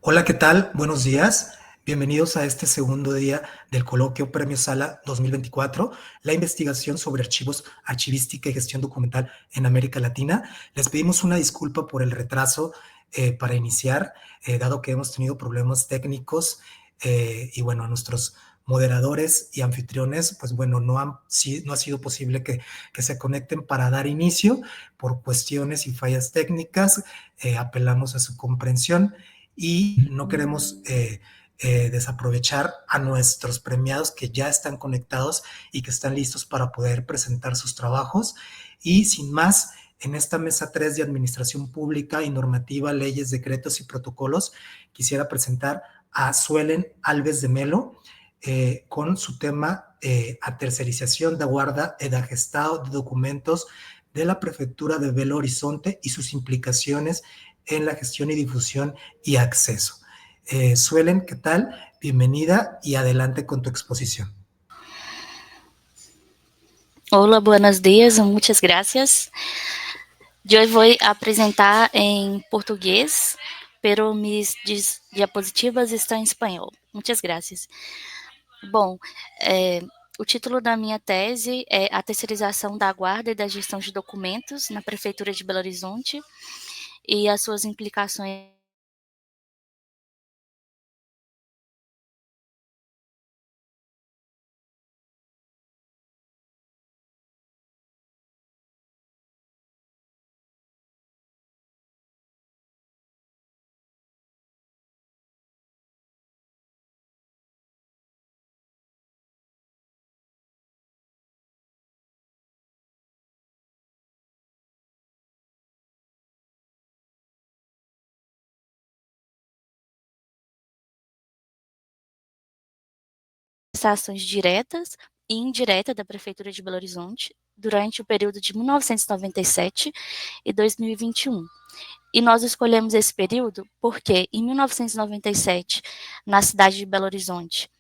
Hola, ¿qué tal? Buenos días. Bienvenidos a este segundo día del coloquio Premio Sala 2024, la investigación sobre archivos, archivística y gestión documental en América Latina. Les pedimos una disculpa por el retraso para iniciar, dado que hemos tenido problemas técnicos y bueno, a nuestros moderadores y anfitriones, pues bueno, no ha sido posible que se conecten para dar inicio por cuestiones y fallas técnicas. Apelamos a su comprensión. y no queremos desaprovechar a nuestros premiados que ya están conectados y que están listos para poder presentar sus trabajos. Y sin más, en esta mesa 3 de Administración Pública y Normativa, Leyes, Decretos y Protocolos, quisiera presentar a Suelen Alves de Melo con su tema a tercerización da guarda e da gestado de documentos de la Prefectura de Belo Horizonte y sus implicaciones en la gestión y difusión y acceso. Suelen, ¿qué tal? Bienvenida y adelante con tu exposición. Hola, buenos dias, muitas gracias. Eu vou apresentar em português, pero mis diapositivas estão em espanhol. Muitas graças. Bom, o título da minha tese é A Terceirização da Guarda e da Gestão de Documentos na Prefeitura de Belo Horizonte e as suas implicações ações diretas e indiretas da Prefeitura de Belo Horizonte durante o período de 1997 e 2021. E nós escolhemos esse período porque, em 1997, na cidade de Belo Horizonte,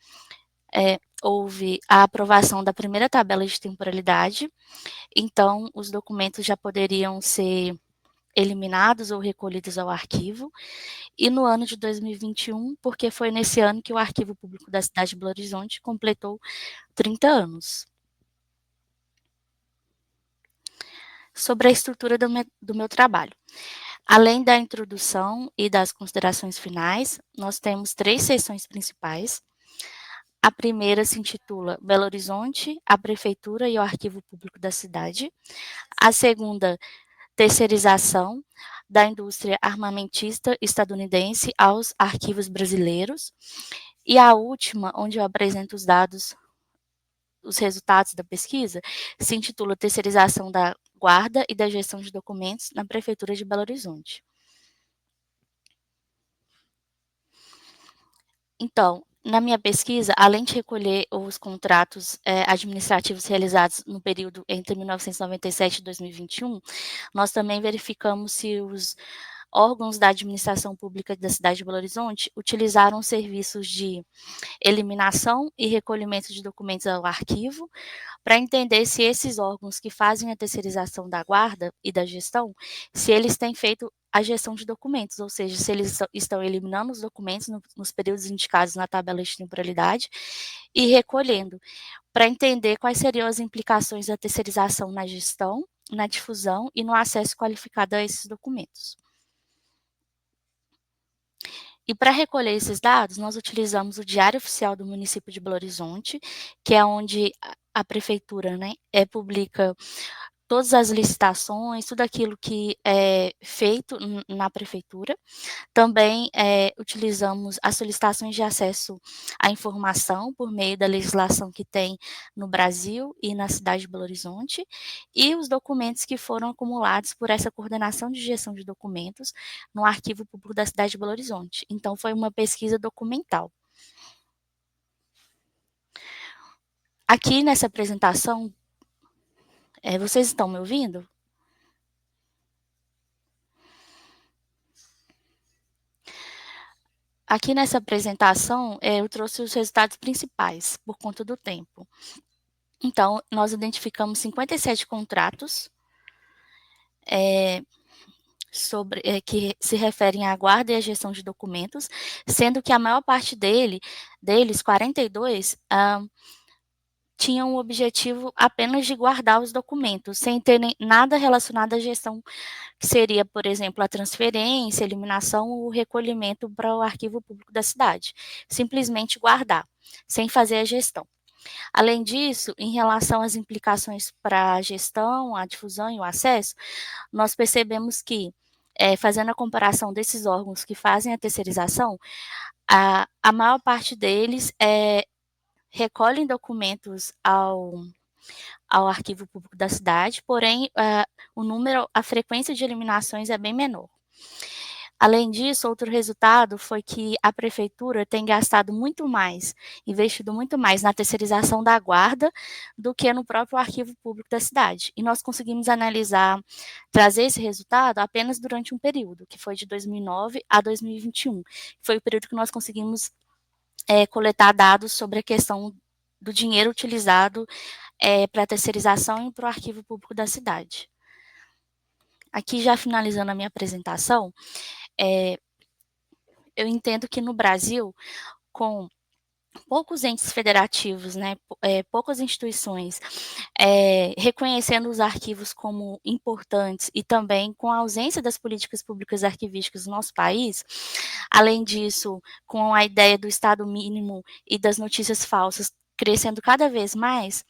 houve a aprovação da primeira tabela de temporalidade, então os documentos já poderiam ser eliminados ou recolhidos ao arquivo, e no ano de 2021, porque foi nesse ano que o Arquivo Público da cidade de Belo Horizonte completou 30 anos. Sobre a estrutura do meu trabalho. Além da introdução e das considerações finais, nós temos 3 seções principais. A primeira se intitula Belo Horizonte, a Prefeitura e o Arquivo Público da cidade. A segunda, terceirização da indústria armamentista estadunidense aos arquivos brasileiros. E a última, onde eu apresento os dados, os resultados da pesquisa, se intitula Terceirização da Guarda e da Gestão de Documentos na Prefeitura de Belo Horizonte. Então, na minha pesquisa, além de recolher os contratos administrativos realizados no período entre 1997 e 2021, nós também verificamos se os órgãos da administração pública da cidade de Belo Horizonte utilizaram serviços de eliminação e recolhimento de documentos ao arquivo, para entender se esses órgãos que fazem a terceirização da guarda e da gestão, se eles têm feito a gestão de documentos, ou seja, se eles estão eliminando os documentos nos períodos indicados na tabela de temporalidade e recolhendo, para entender quais seriam as implicações da terceirização na gestão, na difusão e no acesso qualificado a esses documentos. E para recolher esses dados, nós utilizamos o Diário Oficial do Município de Belo Horizonte, que é onde a prefeitura, publica todas as licitações, tudo aquilo que é feito na prefeitura. Também utilizamos as solicitações de acesso à informação por meio da legislação que tem no Brasil e na cidade de Belo Horizonte, e os documentos que foram acumulados por essa coordenação de gestão de documentos no Arquivo Público da cidade de Belo Horizonte. Então, foi uma pesquisa documental. Aqui nessa apresentação, vocês estão me ouvindo? Aqui nessa apresentação, eu trouxe os resultados principais, por conta do tempo. Então, nós identificamos 57 contratos que se referem à guarda e à gestão de documentos, sendo que a maior parte deles, 42, tinham o objetivo apenas de guardar os documentos, sem ter nada relacionado à gestão, que seria, por exemplo, a transferência, a eliminação ou o recolhimento para o arquivo público da cidade. Simplesmente guardar, sem fazer a gestão. Além disso, em relação às implicações para a gestão, a difusão e o acesso, nós percebemos que fazendo a comparação desses órgãos que fazem a terceirização, a maior parte deles recolhem documentos ao arquivo público da cidade, porém, a frequência de eliminações é bem menor. Além disso, outro resultado foi que a prefeitura tem gastado muito mais, investido muito mais na terceirização da guarda do que no próprio arquivo público da cidade. E nós conseguimos trazer esse resultado apenas durante um período, que foi de 2009 a 2021. Foi o período que nós conseguimos coletar dados sobre a questão do dinheiro utilizado para a terceirização e para o arquivo público da cidade. Aqui, já finalizando a minha apresentação, eu entendo que no Brasil, com poucos entes federativos, né, poucas instituições, reconhecendo os arquivos como importantes e também com a ausência das políticas públicas arquivísticas no nosso país, além disso, com a ideia do Estado mínimo e das notícias falsas crescendo cada vez mais,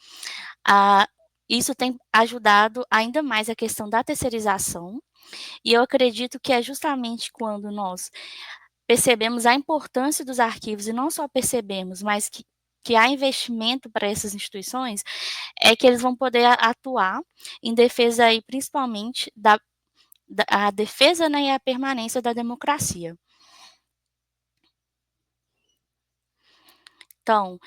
isso tem ajudado ainda mais a questão da terceirização, e eu acredito que é justamente quando nós percebemos a importância dos arquivos, e não só percebemos, mas que há investimento para essas instituições, é que eles vão poder atuar em defesa aí, principalmente a defesa, né, e a permanência da democracia. Então,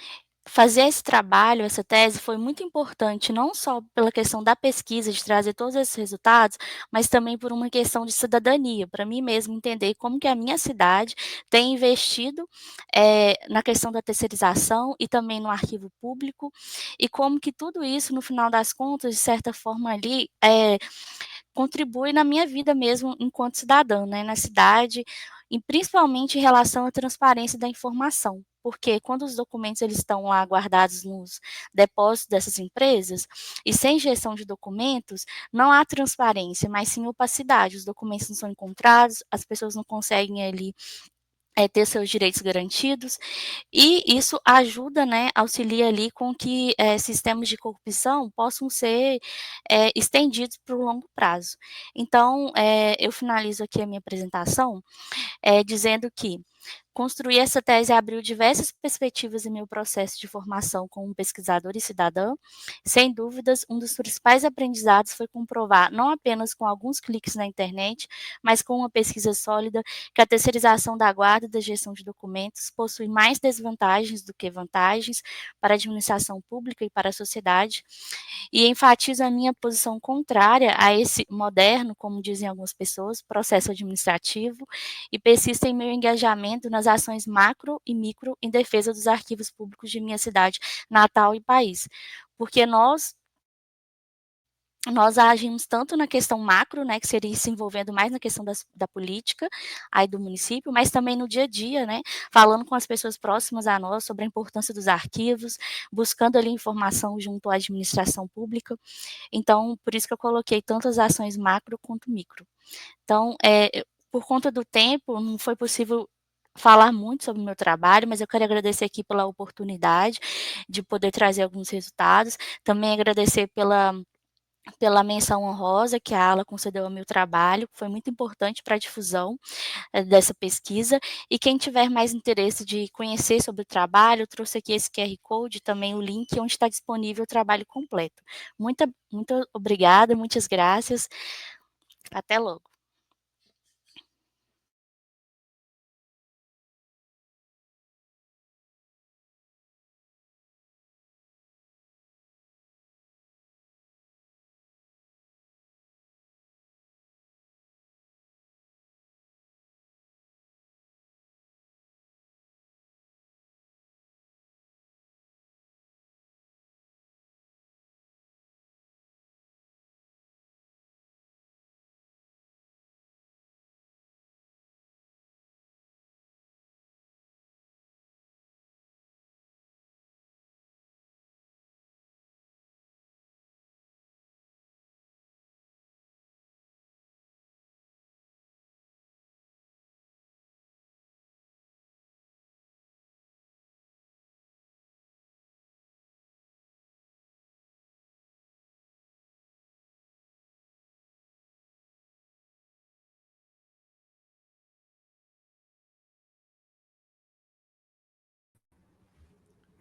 fazer esse trabalho, essa tese, foi muito importante, não só pela questão da pesquisa, de trazer todos esses resultados, mas também por uma questão de cidadania, para mim mesmo entender como que a minha cidade tem investido na questão da terceirização e também no arquivo público, e como que tudo isso, no final das contas, de certa forma ali, contribui na minha vida mesmo enquanto cidadã, né, na cidade, e principalmente em relação à transparência da informação, porque quando os documentos eles estão lá guardados nos depósitos dessas empresas, e sem gestão de documentos, não há transparência, mas sim opacidade, os documentos não são encontrados, as pessoas não conseguem ali ter seus direitos garantidos, e isso ajuda, né, auxilia ali com que sistemas de corrupção possam ser estendidos para o longo prazo. Então, eu finalizo aqui a minha apresentação dizendo que construir essa tese abriu diversas perspectivas em meu processo de formação como pesquisadora e cidadã. Sem dúvidas, um dos principais aprendizados foi comprovar, não apenas com alguns cliques na internet, mas com uma pesquisa sólida, que a terceirização da guarda e da gestão de documentos possui mais desvantagens do que vantagens para a administração pública e para a sociedade, e enfatizo a minha posição contrária a esse moderno, como dizem algumas pessoas, processo administrativo, e persisto em meu engajamento nas ações macro e micro em defesa dos arquivos públicos de minha cidade natal e país. Porque nós agimos tanto na questão macro, né, que seria se envolvendo mais na questão da política aí do município, mas também no dia a dia, né, falando com as pessoas próximas a nós sobre a importância dos arquivos, buscando ali informação junto à administração pública. Então, por isso que eu coloquei tanto as ações macro quanto micro. Então, por conta do tempo, não foi possível falar muito sobre o meu trabalho, mas eu quero agradecer aqui pela oportunidade de poder trazer alguns resultados. Também agradecer pela menção honrosa que a ALA concedeu ao meu trabalho, que foi muito importante para a difusão dessa pesquisa. E quem tiver mais interesse de conhecer sobre o trabalho, eu trouxe aqui esse QR Code, também o link onde está disponível o trabalho completo. Muito obrigada, muitas graças. Até logo.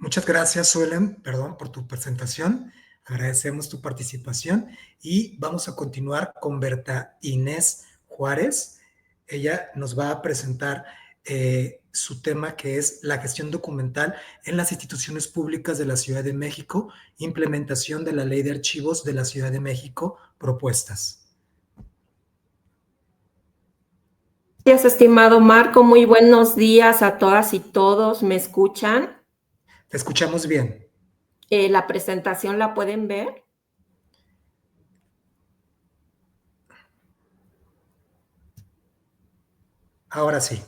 Muchas gracias, Suelen, perdón, por tu presentación. Agradecemos tu participación y vamos a continuar con Berta Inés Juárez. Ella nos va a presentar su tema, que es la gestión documental en las instituciones públicas de la Ciudad de México, implementación de la Ley de Archivos de la Ciudad de México, propuestas. Gracias, estimado Marco. Muy buenos días a todas y todos. ¿Me escuchan? Te escuchamos bien. ¿La presentación la pueden ver? Ahora sí.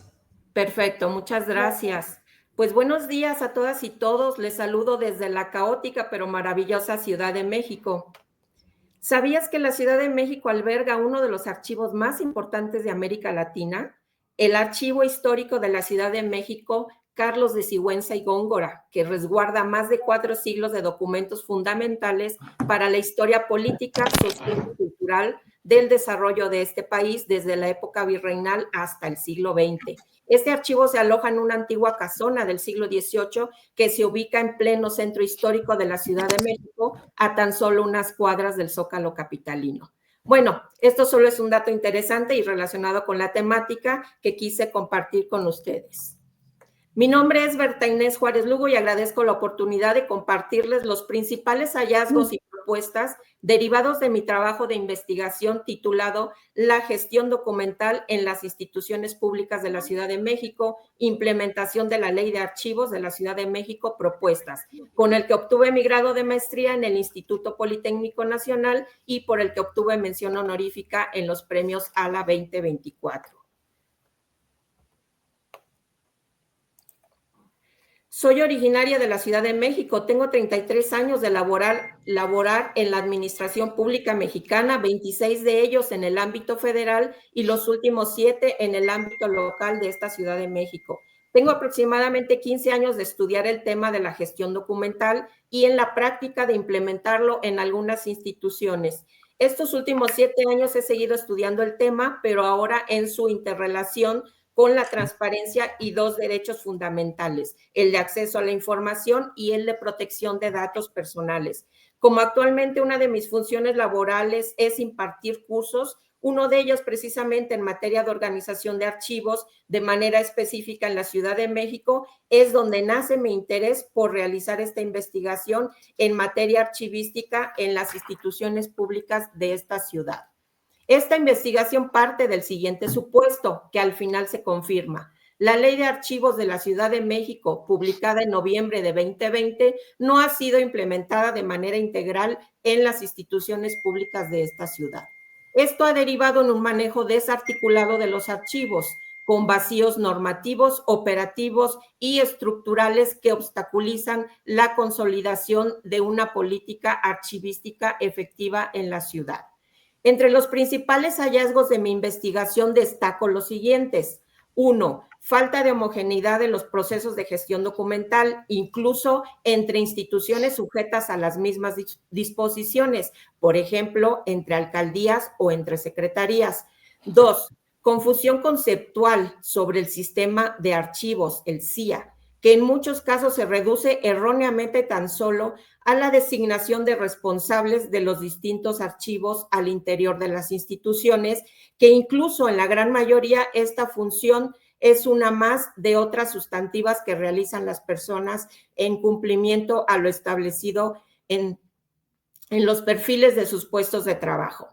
Perfecto, muchas gracias. Pues buenos días a todas y todos. Les saludo desde la caótica pero maravillosa Ciudad de México. ¿Sabías que la Ciudad de México alberga uno de los archivos más importantes de América Latina? El Archivo Histórico de la Ciudad de México, Carlos de Sigüenza y Góngora, que resguarda más de 4 siglos de documentos fundamentales para la historia política, social y cultural del desarrollo de este país desde la época virreinal hasta el siglo XX. Este archivo se aloja en una antigua casona del siglo XVIII que se ubica en pleno centro histórico de la Ciudad de México, a tan solo unas cuadras del Zócalo capitalino. Bueno, esto solo es un dato interesante y relacionado con la temática que quise compartir con ustedes. Mi nombre es Berta Inés Juárez Lugo y agradezco la oportunidad de compartirles los principales hallazgos y propuestas derivados de mi trabajo de investigación titulado La gestión documental en las instituciones públicas de la Ciudad de México, implementación de la Ley de Archivos de la Ciudad de México, propuestas, con el que obtuve mi grado de maestría en el Instituto Politécnico Nacional y por el que obtuve mención honorífica en los premios ALA 2024. Soy originaria de la Ciudad de México, tengo 33 años de laborar en la administración pública mexicana, 26 de ellos en el ámbito federal y los últimos 7 en el ámbito local de esta Ciudad de México. Tengo aproximadamente 15 años de estudiar el tema de la gestión documental y en la práctica de implementarlo en algunas instituciones. Estos últimos 7 años he seguido estudiando el tema, pero ahora en su interrelación con la transparencia y 2 derechos fundamentales, el de acceso a la información y el de protección de datos personales. Como actualmente una de mis funciones laborales es impartir cursos, uno de ellos precisamente en materia de organización de archivos de manera específica en la Ciudad de México, es donde nace mi interés por realizar esta investigación en materia archivística en las instituciones públicas de esta ciudad. Esta investigación parte del siguiente supuesto, que al final se confirma. La Ley de Archivos de la Ciudad de México, publicada en noviembre de 2020, no ha sido implementada de manera integral en las instituciones públicas de esta ciudad. Esto ha derivado en un manejo desarticulado de los archivos, con vacíos normativos, operativos y estructurales que obstaculizan la consolidación de una política archivística efectiva en la ciudad. Entre los principales hallazgos de mi investigación destaco los siguientes. 1. Falta de homogeneidad de los procesos de gestión documental, incluso entre instituciones sujetas a las mismas disposiciones, por ejemplo, entre alcaldías o entre secretarías. 2. Confusión conceptual sobre el sistema de archivos, el CIA, que en muchos casos se reduce erróneamente tan solo a la designación de responsables de los distintos archivos al interior de las instituciones, que incluso en la gran mayoría esta función es una más de otras sustantivas que realizan las personas en cumplimiento a lo establecido en los perfiles de sus puestos de trabajo.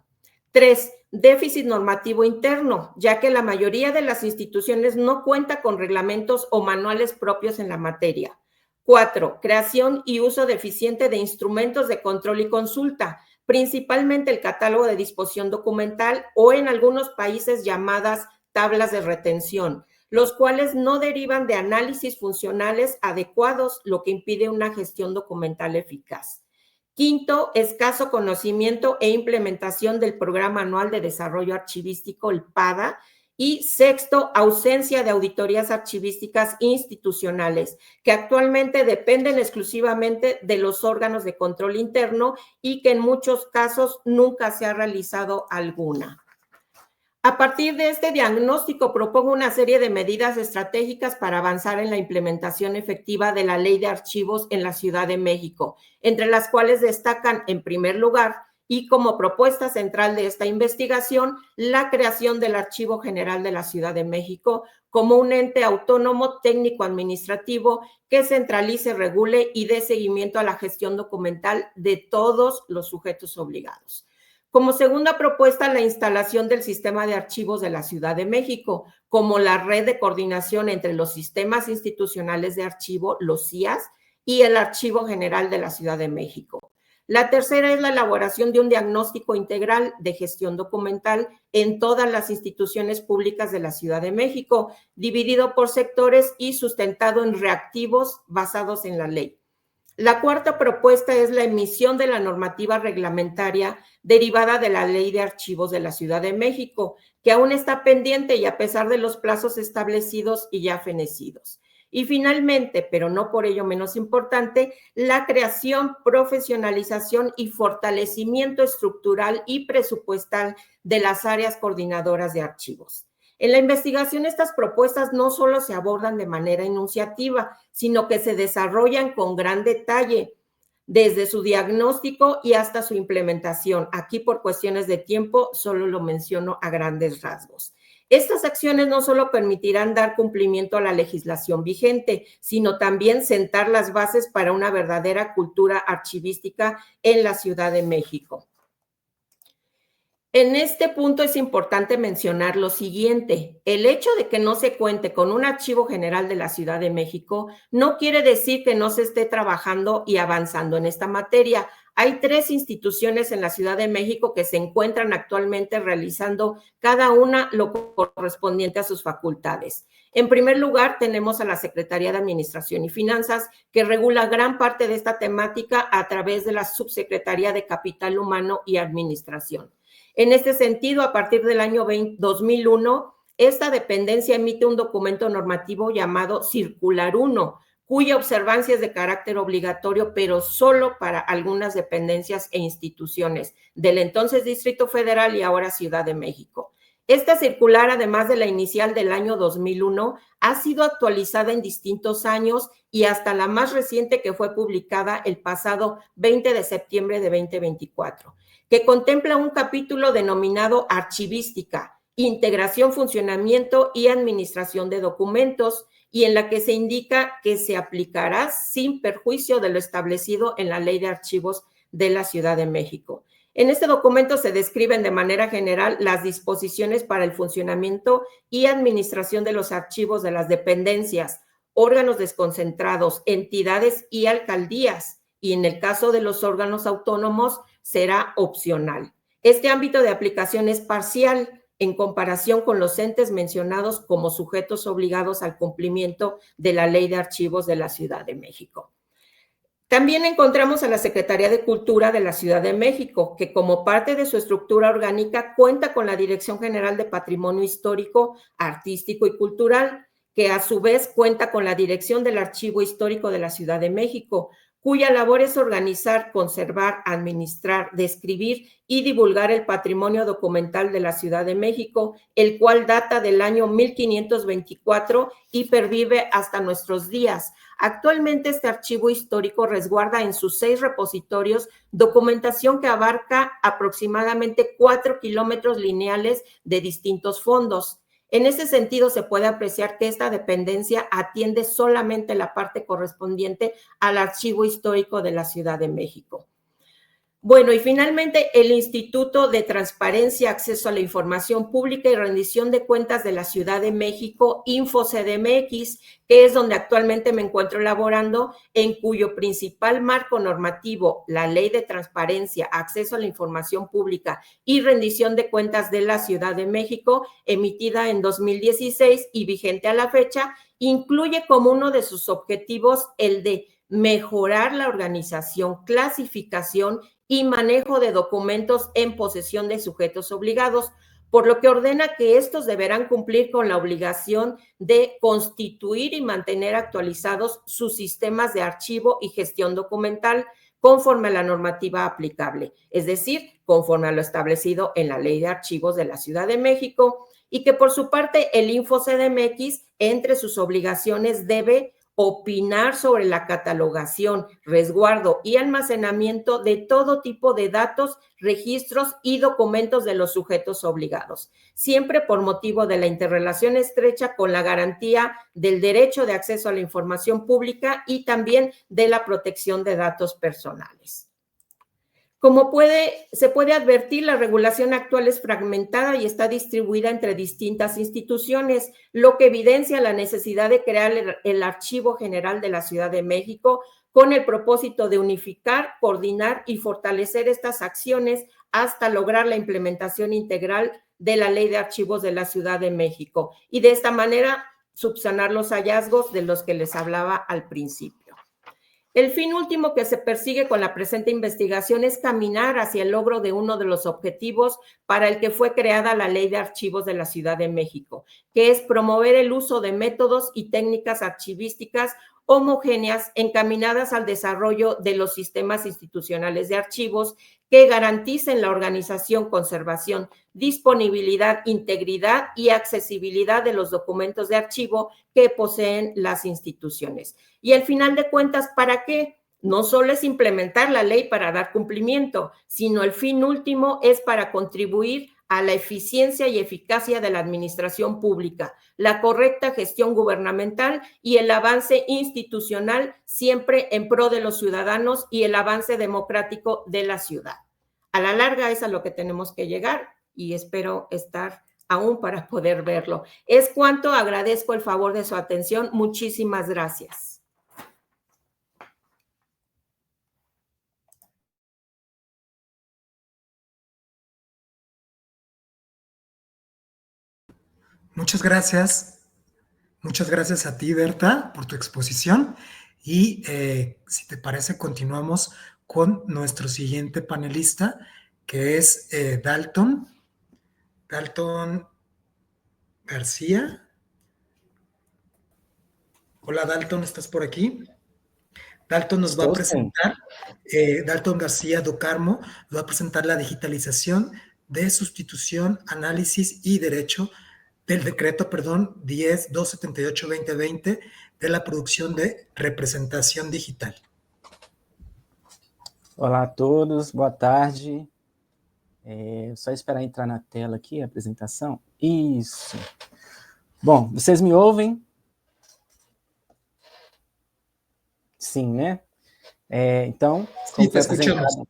3. Déficit normativo interno, ya que la mayoría de las instituciones no cuenta con reglamentos o manuales propios en la materia. 4. Creación y uso deficiente de instrumentos de control y consulta, principalmente el catálogo de disposición documental o en algunos países llamadas tablas de retención, los cuales no derivan de análisis funcionales adecuados, lo que impide una gestión documental eficaz. 5, escaso conocimiento e implementación del Programa Anual de Desarrollo Archivístico, el PADA. Y 6, ausencia de auditorías archivísticas institucionales, que actualmente dependen exclusivamente de los órganos de control interno y que en muchos casos nunca se ha realizado alguna. A partir de este diagnóstico, propongo una serie de medidas estratégicas para avanzar en la implementación efectiva de la Ley de Archivos en la Ciudad de México, entre las cuales destacan, en primer lugar, y como propuesta central de esta investigación, la creación del Archivo General de la Ciudad de México como un ente autónomo técnico-administrativo que centralice, regule y dé seguimiento a la gestión documental de todos los sujetos obligados. Como segunda propuesta, la instalación del Sistema de Archivos de la Ciudad de México, como la red de coordinación entre los sistemas institucionales de archivo, los CIAS, y el Archivo General de la Ciudad de México. La tercera es la elaboración de un diagnóstico integral de gestión documental en todas las instituciones públicas de la Ciudad de México, dividido por sectores y sustentado en reactivos basados en la ley. La cuarta propuesta es la emisión de la normativa reglamentaria derivada de la Ley de Archivos de la Ciudad de México, que aún está pendiente y a pesar de los plazos establecidos y ya fenecidos. Y finalmente, pero no por ello menos importante, la creación, profesionalización y fortalecimiento estructural y presupuestal de las áreas coordinadoras de archivos. En la investigación, estas propuestas no solo se abordan de manera enunciativa, sino que se desarrollan con gran detalle, desde su diagnóstico y hasta su implementación. Aquí, por cuestiones de tiempo, solo lo menciono a grandes rasgos. Estas acciones no solo permitirán dar cumplimiento a la legislación vigente, sino también sentar las bases para una verdadera cultura archivística en la Ciudad de México. En este punto es importante mencionar lo siguiente: el hecho de que no se cuente con un archivo general de la Ciudad de México no quiere decir que no se esté trabajando y avanzando en esta materia. Hay 3 instituciones en la Ciudad de México que se encuentran actualmente realizando cada una lo correspondiente a sus facultades. En primer lugar, tenemos a la Secretaría de Administración y Finanzas, que regula gran parte de esta temática a través de la Subsecretaría de Capital Humano y Administración. En este sentido, a partir del año 2001, esta dependencia emite un documento normativo llamado Circular 1, cuya observancia es de carácter obligatorio, pero solo para algunas dependencias e instituciones del entonces Distrito Federal y ahora Ciudad de México. Esta circular, además de la inicial del año 2001, ha sido actualizada en distintos años y hasta la más reciente, que fue publicada el pasado 20 de septiembre de 2024, que contempla un capítulo denominado Archivística, Integración, Funcionamiento y Administración de Documentos, y en la que se indica que se aplicará sin perjuicio de lo establecido en la Ley de Archivos de la Ciudad de México. En este documento se describen de manera general las disposiciones para el funcionamiento y administración de los archivos de las dependencias, órganos desconcentrados, entidades y alcaldías, y en el caso de los órganos autónomos será opcional. Este ámbito de aplicación es parcial en comparación con los entes mencionados como sujetos obligados al cumplimiento de la Ley de Archivos de la Ciudad de México. También encontramos a la Secretaría de Cultura de la Ciudad de México, que como parte de su estructura orgánica cuenta con la Dirección General de Patrimonio Histórico, Artístico y Cultural, que a su vez cuenta con la Dirección del Archivo Histórico de la Ciudad de México, cuya labor es organizar, conservar, administrar, describir y divulgar el patrimonio documental de la Ciudad de México, el cual data del año 1524 y pervive hasta nuestros días. Actualmente este archivo histórico resguarda en sus 6 repositorios documentación que abarca aproximadamente 4 kilómetros lineales de distintos fondos. En ese sentido, se puede apreciar que esta dependencia atiende solamente la parte correspondiente al Archivo Histórico de la Ciudad de México. Bueno, y finalmente el Instituto de Transparencia, Acceso a la Información Pública y Rendición de Cuentas de la Ciudad de México, InfoCDMX, que es donde actualmente me encuentro laborando, en cuyo principal marco normativo, la Ley de Transparencia, Acceso a la Información Pública y Rendición de Cuentas de la Ciudad de México, emitida en 2016 y vigente a la fecha, incluye como uno de sus objetivos el de mejorar la organización, clasificación y manejo de documentos en posesión de sujetos obligados, por lo que ordena que estos deberán cumplir con la obligación de constituir y mantener actualizados sus sistemas de archivo y gestión documental, conforme a la normativa aplicable, es decir, conforme a lo establecido en la Ley de Archivos de la Ciudad de México, y que por su parte el InfoCDMX, entre sus obligaciones, debe opinar sobre la catalogación, resguardo y almacenamiento de todo tipo de datos, registros y documentos de los sujetos obligados, siempre por motivo de la interrelación estrecha con la garantía del derecho de acceso a la información pública y también de la protección de datos personales. Como se puede advertir, la regulación actual es fragmentada y está distribuida entre distintas instituciones, lo que evidencia la necesidad de crear el Archivo General de la Ciudad de México con el propósito de unificar, coordinar y fortalecer estas acciones hasta lograr la implementación integral de la Ley de Archivos de la Ciudad de México y de esta manera subsanar los hallazgos de los que les hablaba al principio. El fin último que se persigue con la presente investigación es caminar hacia el logro de uno de los objetivos para el que fue creada la Ley de Archivos de la Ciudad de México, que es promover el uso de métodos y técnicas archivísticas homogéneas encaminadas al desarrollo de los sistemas institucionales de archivos que garanticen la organización, conservación, disponibilidad, integridad y accesibilidad de los documentos de archivo que poseen las instituciones. Y al final de cuentas, ¿para qué? No solo es implementar la ley para dar cumplimiento, sino el fin último es para contribuir a la eficiencia y eficacia de la administración pública, la correcta gestión gubernamental y el avance institucional siempre en pro de los ciudadanos y el avance democrático de la ciudad. A la larga es a lo que tenemos que llegar y espero estar aún para poder verlo. Es cuanto, agradezco el favor de su atención. Muchísimas gracias. Muchas gracias a ti, Berta, por tu exposición. Y si te parece, continuamos con nuestro siguiente panelista, que es Dalton García. Hola, Dalton, ¿estás por aquí? Dalton nos va a presentar, Dalton García do Carmo, nos va a presentar la digitalización de sustitución, análisis y derecho del decreto, 10.278/2020 de la produção de representação digital. Olá a todos, boa tarde. Só esperar entrar na tela aqui a apresentação. Isso. Bom, vocês me ouvem? Sim, né? Então, como foi apresentado...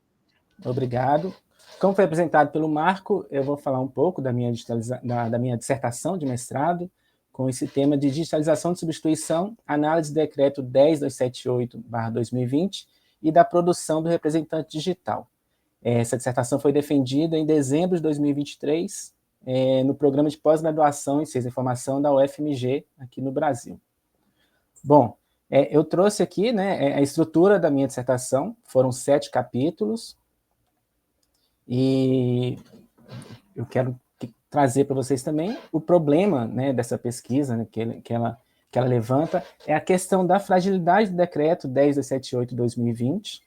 Obrigado. Como foi apresentado pelo Marco, eu vou falar um pouco da minha dissertação de mestrado, com esse tema de digitalização de substituição, análise do decreto 10.278/2020 e da produção do representante digital. Essa dissertação foi defendida em dezembro de 2023, no programa de pós-graduação em Ciência da Informação da UFMG, aqui no Brasil. Bom, eu trouxe aqui, né, a estrutura da minha dissertação, foram 7 capítulos, e eu quero trazer para vocês também o problema, né, dessa pesquisa, né, que ela levanta, é a questão da fragilidade do decreto 10.278/2020,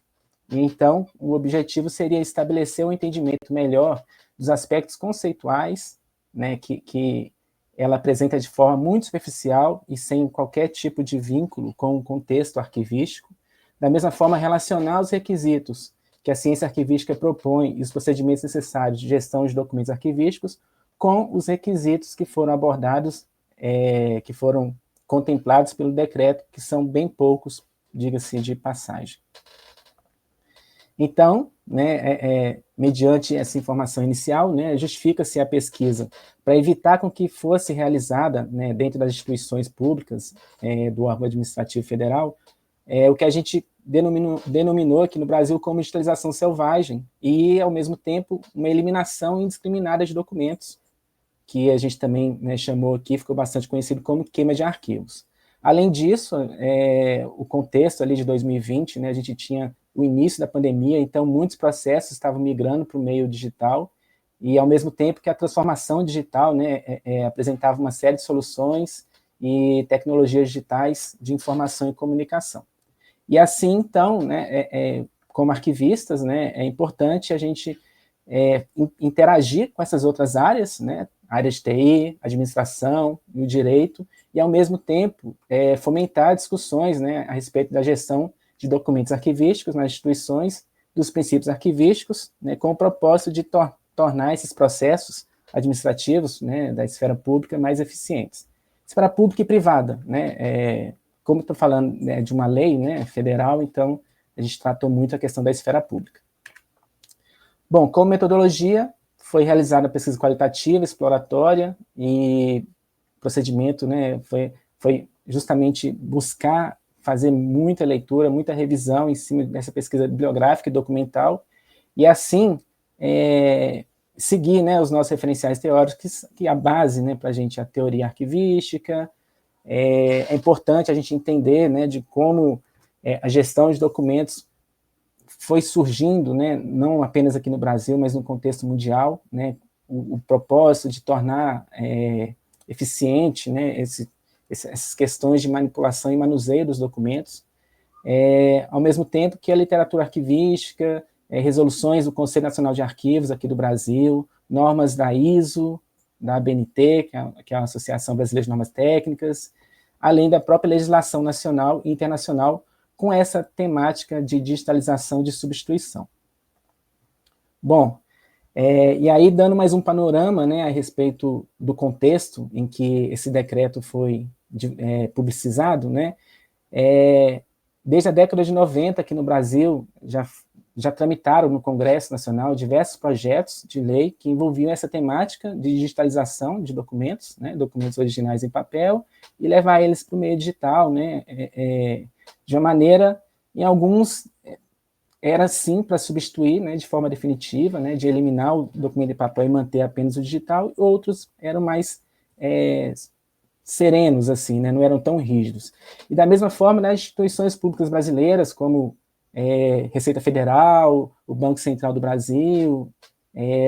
e então o objetivo seria estabelecer um entendimento melhor dos aspectos conceituais, né, que ela apresenta de forma muito superficial e sem qualquer tipo de vínculo com o contexto arquivístico, da mesma forma relacionar os requisitos que a ciência arquivística propõe e os procedimentos necessários de gestão de documentos arquivísticos com os requisitos que foram abordados, que foram contemplados pelo decreto, que são bem poucos, diga-se de passagem. Então, né, mediante essa informação inicial, né, justifica-se a pesquisa para evitar com que fosse realizada, né, dentro das instituições públicas do órgão administrativo federal, o que a gente denominou aqui no Brasil como digitalização selvagem e, ao mesmo tempo, uma eliminação indiscriminada de documentos, que a gente também, né, chamou aqui, ficou bastante conhecido como queima de arquivos. Além disso, o contexto ali de 2020, né, a gente tinha o início da pandemia, então muitos processos estavam migrando para o meio digital, e ao mesmo tempo que a transformação digital, né, apresentava uma série de soluções e tecnologias digitais de informação e comunicação. E assim, então, né, como arquivistas, né, é importante a gente interagir com essas outras áreas, né, a área de TI, administração e o direito, e, ao mesmo tempo, fomentar discussões, né, a respeito da gestão de documentos arquivísticos nas instituições, dos princípios arquivísticos, né, com o propósito de tornar esses processos administrativos, né, da esfera pública mais eficientes. Esfera pública e privada, né, como estou falando, né, de uma lei, né, federal, então a gente tratou muito a questão da esfera pública. Bom, como metodologia, foi realizada a pesquisa qualitativa, exploratória, e procedimento, né, foi justamente buscar fazer muita leitura, muita revisão em cima dessa pesquisa bibliográfica e documental, e assim seguir, né, os nossos referenciais teóricos, que é a base, né, para a gente, a teoria arquivística. É importante a gente entender, né, de como a gestão de documentos foi surgindo, né, não apenas aqui no Brasil, mas no contexto mundial, né, o propósito de tornar eficiente, né, essas questões de manipulação e manuseio dos documentos, ao mesmo tempo que a literatura arquivística, resoluções do Conselho Nacional de Arquivos aqui do Brasil, normas da ISO, da ABNT, que é a Associação Brasileira de Normas Técnicas, além da própria legislação nacional e internacional com essa temática de digitalização de substituição. Bom, e aí, dando mais um panorama, né, a respeito do contexto em que esse decreto foi publicizado, né, desde a década de 90, aqui no Brasil, já tramitaram no Congresso Nacional diversos projetos de lei que envolviam essa temática de digitalização de documentos, né, documentos originais em papel, e levar eles para o meio digital, né, de uma maneira, em alguns, era sim para substituir, né, de forma definitiva, né, de eliminar o documento em papel e manter apenas o digital, e outros eram mais serenos, assim, né, não eram tão rígidos. E da mesma forma, nas instituições públicas brasileiras, como Receita Federal, o Banco Central do Brasil,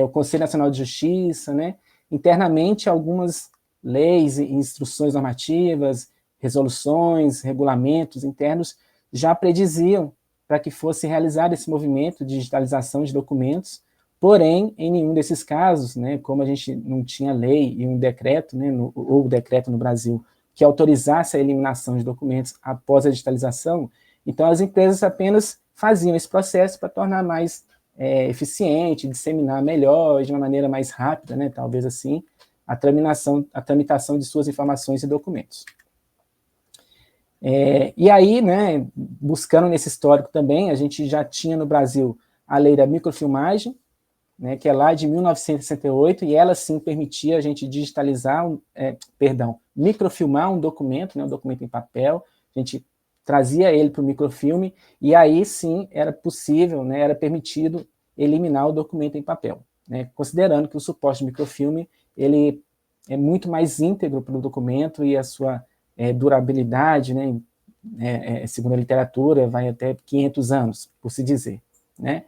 o Conselho Nacional de Justiça, né, internamente algumas leis e instruções normativas, resoluções, regulamentos internos já prediziam para que fosse realizado esse movimento de digitalização de documentos, porém, em nenhum desses casos, né, como a gente não tinha lei e um decreto, né, ou decreto no Brasil, que autorizasse a eliminação de documentos após a digitalização, então as empresas apenas faziam esse processo para tornar mais eficiente, disseminar melhor, de uma maneira mais rápida, né, talvez assim, a tramitação de suas informações e documentos. E aí, né, buscando nesse histórico também, a gente já tinha no Brasil a lei da microfilmagem, né, que é lá de 1968, e ela sim permitia a gente digitalizar, microfilmar um documento, né, um documento em papel, a gente trazia ele para o microfilme, e aí sim era possível, né, era permitido eliminar o documento em papel, né, considerando que o suporte de microfilme ele é muito mais íntegro para o documento e a sua durabilidade, né, segundo a literatura, vai até 500 anos, por se dizer, né.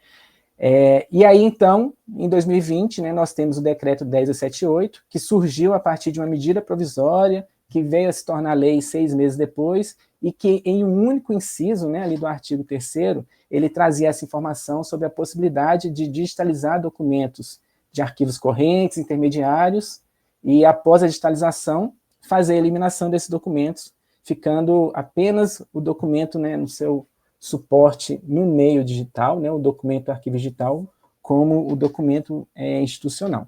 E aí, então, em 2020, né, nós temos o decreto 10.078, que surgiu a partir de uma medida provisória, que veio a se tornar lei 6 meses depois, e que em um único inciso, né, ali do artigo 3º, ele trazia essa informação sobre a possibilidade de digitalizar documentos de arquivos correntes, intermediários, e após a digitalização, fazer a eliminação desses documentos, ficando apenas o documento, né, no seu suporte no meio digital, né, o documento arquivo digital, como o documento institucional.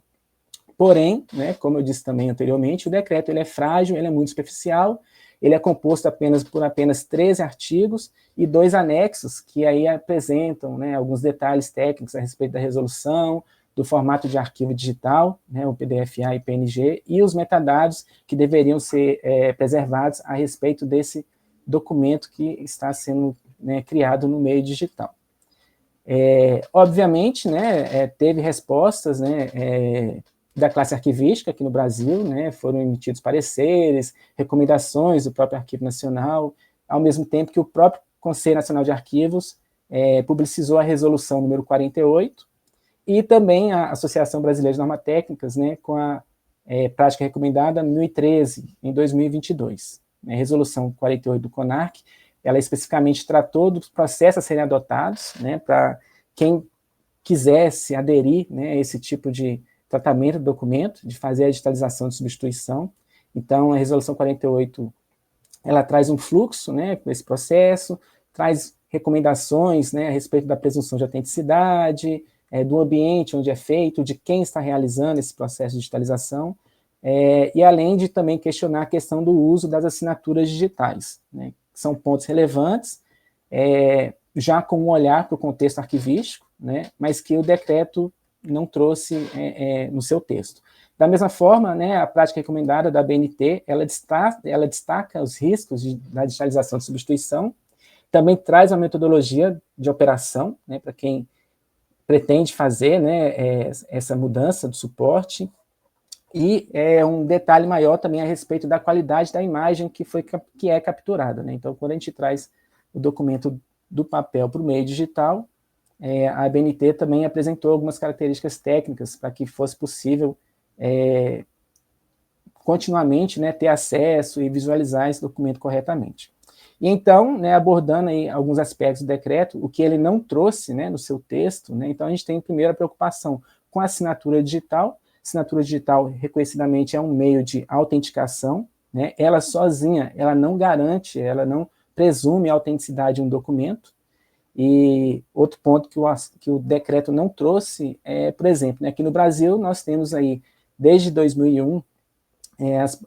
Porém, né, como eu disse também anteriormente, o decreto ele é frágil, ele é muito superficial, ele é composto por apenas 13 artigos e 2 anexos, que aí apresentam, né, alguns detalhes técnicos a respeito da resolução, do formato de arquivo digital, né, o PDF-A e PNG, e os metadados que deveriam ser preservados a respeito desse documento que está sendo, né, criado no meio digital. Obviamente, né, teve respostas, né, da classe arquivística aqui no Brasil, né, foram emitidos pareceres, recomendações do próprio Arquivo Nacional, ao mesmo tempo que o próprio Conselho Nacional de Arquivos publicizou a resolução número 48, e também a Associação Brasileira de Normas Técnicas, né, com a prática recomendada 1013, em 2022. A resolução 48 do CONARC, ela especificamente tratou dos processos a serem adotados, né, para quem quisesse aderir, né, a esse tipo de tratamento do documento, de fazer a digitalização de substituição. Então, a Resolução 48, ela traz um fluxo, né, com esse processo, traz recomendações, né, a respeito da presunção de autenticidade, do ambiente onde é feito, de quem está realizando esse processo de digitalização, e além de também questionar a questão do uso das assinaturas digitais, né, que são pontos relevantes, já com um olhar para o contexto arquivístico, né, mas que o decreto não trouxe no seu texto. Da mesma forma, né, a prática recomendada da BNT, ela destaca os riscos da digitalização de substituição, também traz uma metodologia de operação, né, para quem pretende fazer, né, essa mudança do suporte, e um detalhe maior também a respeito da qualidade da imagem que é capturada, né? Então, quando a gente traz o documento do papel para o meio digital, a ABNT também apresentou algumas características técnicas para que fosse possível continuamente, né, ter acesso e visualizar esse documento corretamente. E então, né, abordando aí alguns aspectos do decreto, o que ele não trouxe, né, no seu texto, né, então a gente tem primeiro a preocupação com a assinatura digital. Assinatura digital, reconhecidamente, é um meio de autenticação, né, ela sozinha, ela não garante, ela não presume a autenticidade de um documento. E outro ponto que o decreto não trouxe por exemplo, né, aqui no Brasil nós temos aí, desde 2001,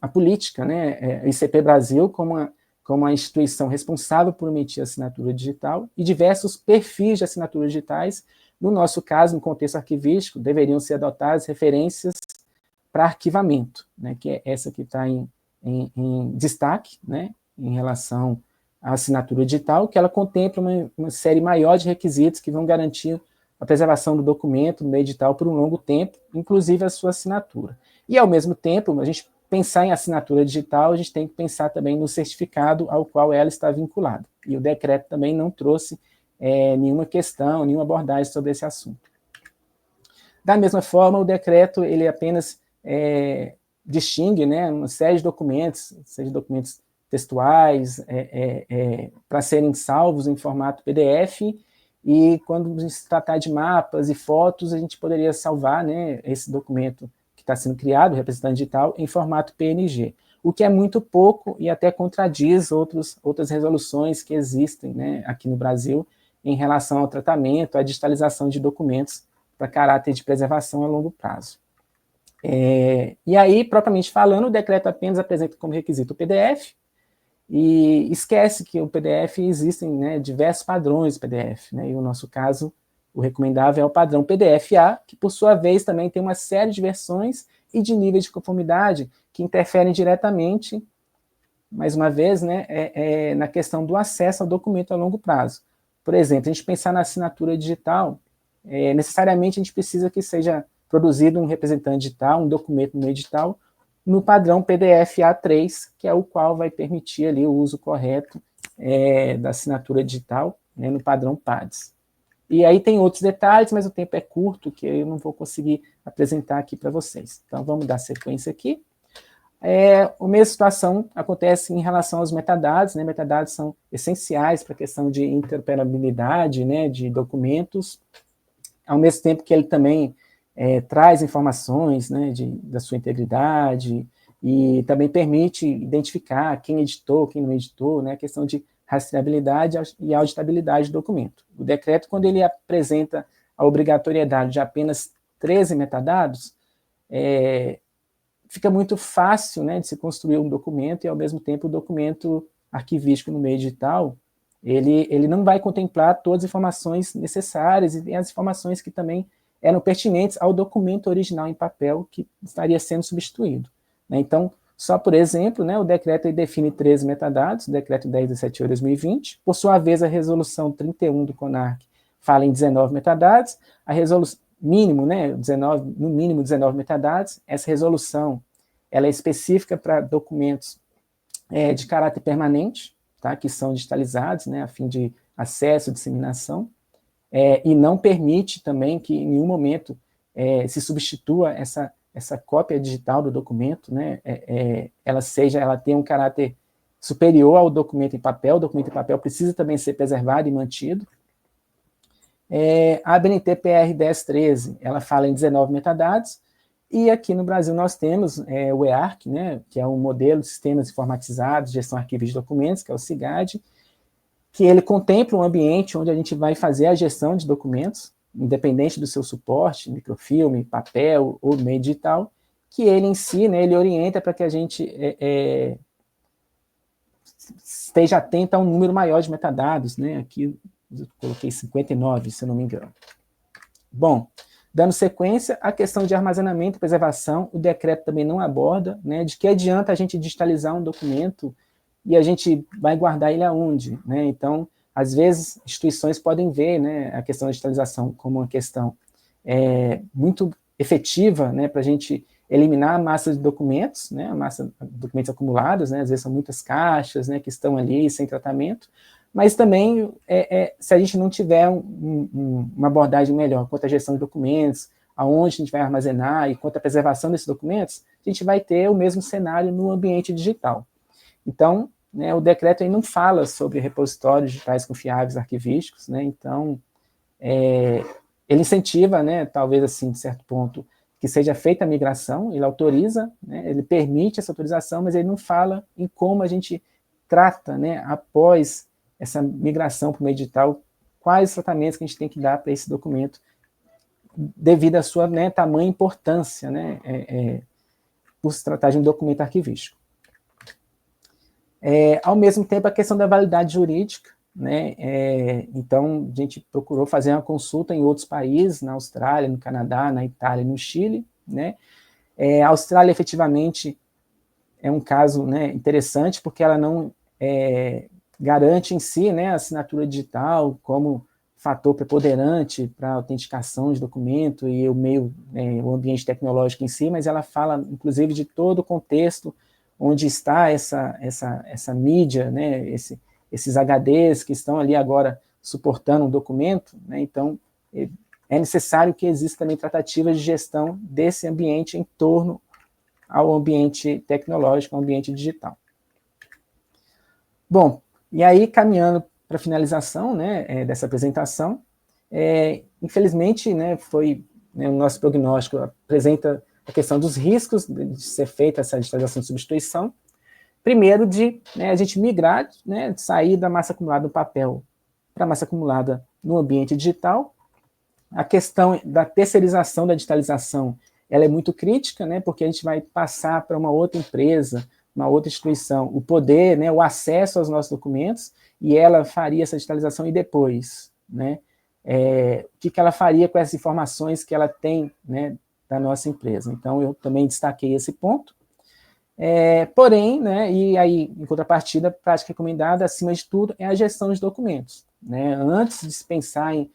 a política, né, ICP Brasil como a instituição responsável por emitir assinatura digital, e diversos perfis de assinaturas digitais. No nosso caso, no contexto arquivístico, deveriam ser adotadas referências para arquivamento, né, que é essa que está em destaque, né, em relação à assinatura digital, que ela contempla uma série maior de requisitos que vão garantir a preservação do documento no meio digital por um longo tempo, inclusive a sua assinatura. E, ao mesmo tempo, a gente pensar em assinatura digital, a gente tem que pensar também no certificado ao qual ela está vinculada. E o decreto também não trouxe nenhuma questão, nenhuma abordagem sobre esse assunto. Da mesma forma, o decreto ele apenas distingue, né, uma série de documentos, seja documentos textuais, para serem salvos em formato PDF, e quando se tratar de mapas e fotos, a gente poderia salvar, né, esse documento que está sendo criado, o representante digital, em formato PNG, o que é muito pouco e até contradiz outras resoluções que existem, né, aqui no Brasil em relação ao tratamento, à digitalização de documentos para caráter de preservação a longo prazo. E aí, propriamente falando, o decreto apenas apresenta como requisito o PDF, e esquece que o PDF existem, né, diversos padrões de PDF, né, e no nosso caso, o recomendável é o padrão PDF-A, que por sua vez também tem uma série de versões e de níveis de conformidade que interferem diretamente, mais uma vez, né, na questão do acesso ao documento a longo prazo. Por exemplo, a gente pensar na assinatura digital, necessariamente a gente precisa que seja produzido um representante digital, um documento no meio digital, no padrão PDF-A3, que é o qual vai permitir ali o uso correto da assinatura digital, né, no padrão PADS. E aí tem outros detalhes, mas o tempo é curto, que eu não vou conseguir apresentar aqui para vocês. Então, vamos dar sequência aqui. A mesma situação acontece em relação aos metadados, né? Metadados são essenciais para a questão de interoperabilidade, né, de documentos, ao mesmo tempo que ele também traz informações, né, da sua integridade, e também permite identificar quem editou, quem não editou, né, a questão de rastreabilidade e auditabilidade do documento. O decreto, quando ele apresenta a obrigatoriedade de apenas 13 metadados, fica muito fácil, né, de se construir um documento, e ao mesmo tempo o documento arquivístico no meio digital, ele não vai contemplar todas as informações necessárias e as informações que também eram pertinentes ao documento original em papel que estaria sendo substituído, né? Então, só por exemplo, né, o decreto define 13 metadados, o decreto 10/17/2020, por sua vez a resolução 31 do CONARC fala em 19 metadados, a resolução mínimo, né, no mínimo 19 metadados. Essa resolução ela é específica para documentos de caráter permanente, tá, que são digitalizados, né, a fim de acesso e disseminação, e não permite também que em nenhum momento se substitua essa cópia digital do documento, né, ela tenha um caráter superior ao documento em papel. O documento em papel precisa também ser preservado e mantido. A ABNT PR 1013, ela fala em 19 metadados, e aqui no Brasil nós temos o EARC, né, que é um modelo de sistemas informatizados, gestão de arquivos de documentos, que é o SIGAD, que ele contempla um ambiente onde a gente vai fazer a gestão de documentos, independente do seu suporte, microfilme, papel ou meio digital, que ele em si, né, ele orienta para que a gente esteja atento a um número maior de metadados, né, aqui eu coloquei 59, se eu não me engano. Bom, dando sequência, a questão de armazenamento e preservação, o decreto também não aborda, né, de que adianta a gente digitalizar um documento e a gente vai guardar ele aonde, né? Então, às vezes, instituições podem ver, né, a questão da digitalização como uma questão muito efetiva, né, para a gente eliminar a massa de documentos, né, a massa de documentos acumulados, né, às vezes são muitas caixas, né, que estão ali sem tratamento, mas também, se a gente não tiver uma abordagem melhor quanto à gestão de documentos, aonde a gente vai armazenar e quanto à preservação desses documentos, a gente vai ter o mesmo cenário no ambiente digital. Então, né, o decreto aí não fala sobre repositórios digitais confiáveis arquivísticos, né, então, ele incentiva, né, talvez assim, de certo ponto, que seja feita a migração, ele autoriza, né, ele permite essa autorização, mas ele não fala em como a gente trata, né, após essa migração para o meio digital, quais tratamentos que a gente tem que dar para esse documento, devido à sua, né, tamanha importância, né, por se tratar de um documento arquivístico. Ao mesmo tempo, a questão da validade jurídica, né, então a gente procurou fazer uma consulta em outros países, na Austrália, no Canadá, na Itália e no Chile, né. A Austrália, efetivamente, é um caso, né, interessante, porque ela não garante em si, né, a assinatura digital como fator preponderante para a autenticação de documento e o meio, o ambiente tecnológico em si, mas ela fala, inclusive, de todo o contexto onde está essa mídia, né, esses HDs que estão ali agora suportando um documento, né, então é necessário que exista também tratativas de gestão desse ambiente em torno ao ambiente tecnológico, ao ambiente digital. Bom, e aí, caminhando para a finalização, né, dessa apresentação, infelizmente, né, o nosso prognóstico apresenta a questão dos riscos de ser feita essa digitalização de substituição. Primeiro, a gente migrar, né, sair da massa acumulada no papel para a massa acumulada no ambiente digital. A questão da terceirização da digitalização, ela é muito crítica, né, porque a gente vai passar para uma outra empresa, uma outra instituição, o poder, né, o acesso aos nossos documentos, e ela faria essa digitalização e depois, né, o que ela faria com essas informações que ela tem, né, da nossa empresa. Então, eu também destaquei esse ponto. Porém, né, e aí, em contrapartida, a prática recomendada, acima de tudo, é a gestão de documentos, né. Antes de se pensar em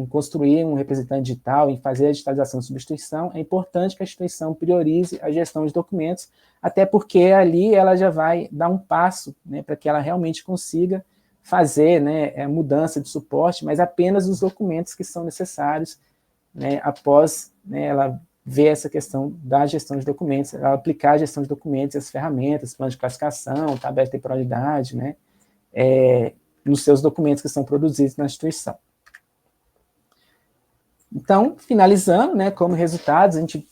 construir um representante digital, em fazer a digitalização de substituição, é importante que a instituição priorize a gestão de documentos, até porque ali ela já vai dar um passo, né, para que ela realmente consiga fazer, né, a mudança de suporte, mas apenas os documentos que são necessários, né, após, né, ela ver essa questão da gestão de documentos, ela aplicar a gestão de documentos, as ferramentas, plano de classificação, tabela de temporalidade, né, nos seus documentos que são produzidos na instituição. Então, finalizando, né, como resultados, a gente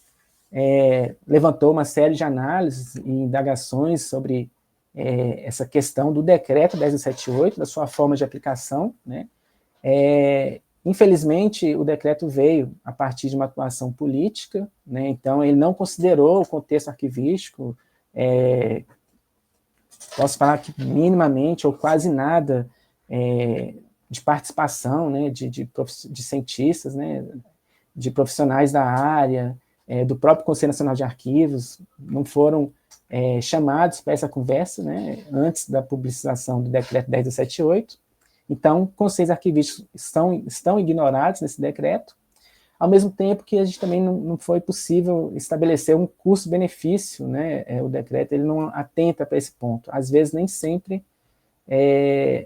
levantou uma série de análises e indagações sobre essa questão do decreto 1078, da sua forma de aplicação, né. Infelizmente, o decreto veio a partir de uma atuação política, né, então ele não considerou o contexto arquivístico, posso falar que minimamente ou quase nada de participação, né, de cientistas, né, de profissionais da área, do próprio Conselho Nacional de Arquivos, não foram chamados para essa conversa, né, antes da publicação do decreto 1078. Então, conselhos arquivísticos estão ignorados nesse decreto, ao mesmo tempo que a gente também não foi possível estabelecer um custo-benefício, né, o decreto ele não atenta para esse ponto. Às vezes, nem sempre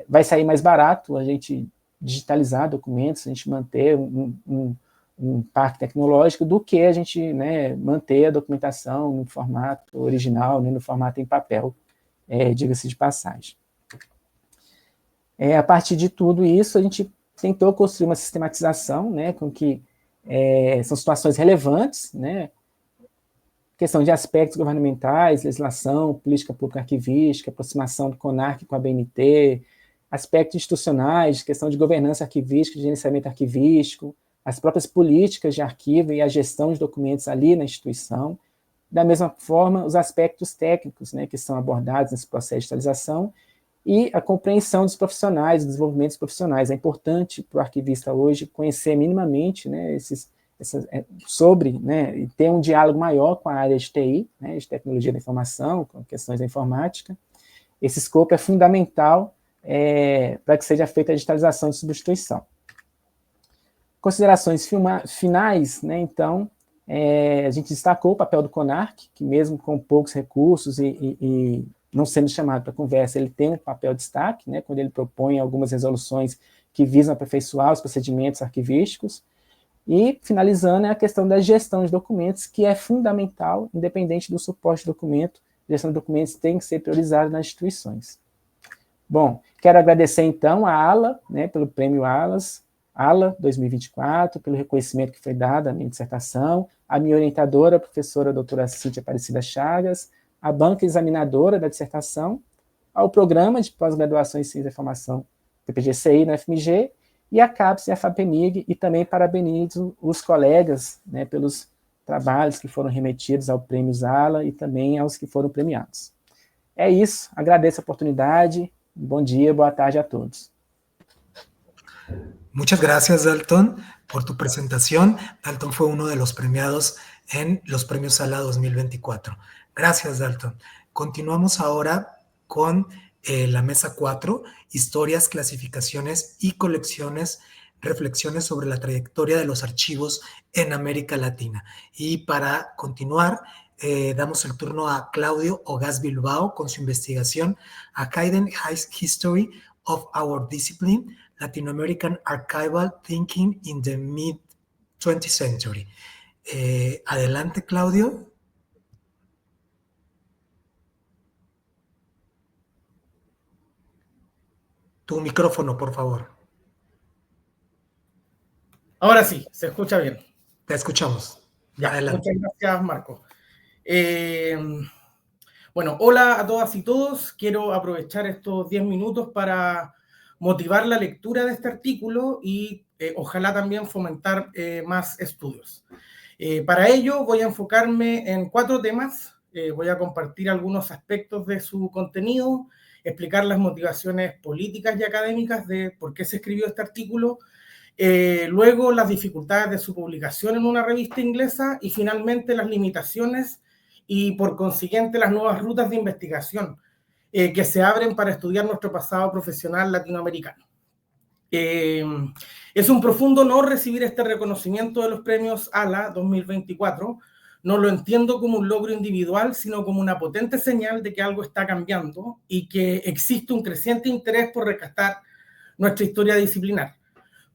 vai sair mais barato a gente digitalizar documentos, a gente manter um parque tecnológico, do que a gente, né, manter a documentação no formato original, né, no formato em papel, diga-se de passagem. A partir de tudo isso, a gente tentou construir uma sistematização, né, com que são situações relevantes, né, questão de aspectos governamentais, legislação, política pública arquivística, aproximação do CONARC com a BNT, aspectos institucionais, questão de governança arquivística, de gerenciamento arquivístico, as próprias políticas de arquivo e a gestão de documentos ali na instituição. Da mesma forma, os aspectos técnicos, né, que são abordados nesse processo de digitalização, e a compreensão dos profissionais, o desenvolvimento dos profissionais. É importante para o arquivista hoje conhecer minimamente, né, sobre, né, e ter um diálogo maior com a área de TI, né, de tecnologia da informação, com questões da informática. Esse escopo é fundamental para que seja feita a digitalização de substituição. Considerações finais, né, então, a gente destacou o papel do CONARC, que mesmo com poucos recursos e não sendo chamado para conversa, ele tem um papel de destaque, né, quando ele propõe algumas resoluções que visam aperfeiçoar os procedimentos arquivísticos. E, finalizando, é a questão da gestão de documentos, que é fundamental, independente do suporte de documento. A gestão de documentos tem que ser priorizada nas instituições. Bom, quero agradecer, então, a ALA, né, pelo prêmio ALA 2024, pelo reconhecimento que foi dado à minha dissertação, a minha orientadora, a professora doutora Cíntia Aparecida Chagas, a banca examinadora da dissertação, ao programa de pós-graduação em Ciência da Informação, PPGCI, na FMG, e a CAPES e a FAPEMIG, e também parabenizo os colegas, né, pelos trabalhos que foram remetidos ao Prêmio ALA e também aos que foram premiados. É isso, agradeço a oportunidade, bom dia, boa tarde a todos. Muchas gracias, Dalton, por tu presentación. Dalton fue uno de los premiados en los Premios ALA 2024. Gracias, Dalton. Continuamos ahora con la mesa 4, historias, clasificaciones y colecciones, reflexiones sobre la trayectoria de los archivos en América Latina. Y para continuar, damos el turno a Claudio Ogaz Bilbao con su investigación A Hidden History of Our Discipline, Latin American Archival Thinking in the Mid-20th Century. Adelante, Claudio. Tu micrófono, por favor. Ahora sí, se escucha bien. Te escuchamos. Ya, adelante. muchas gracias, Marco. Bueno, hola a todas y todos. Quiero aprovechar estos 10 minutos para motivar la lectura de este artículo y ojalá también fomentar más estudios. Para ello voy a enfocarme en 4 temas. Voy a compartir algunos aspectos de su contenido, explicar las motivaciones políticas y académicas de por qué se escribió este artículo, luego las dificultades de su publicación en una revista inglesa y finalmente las limitaciones y por consiguiente las nuevas rutas de investigación que se abren para estudiar nuestro pasado profesional latinoamericano. Es un profundo honor recibir este reconocimiento de los premios ALA 2024. No lo entiendo como un logro individual, sino como una potente señal de que algo está cambiando y que existe un creciente interés por rescatar nuestra historia disciplinar,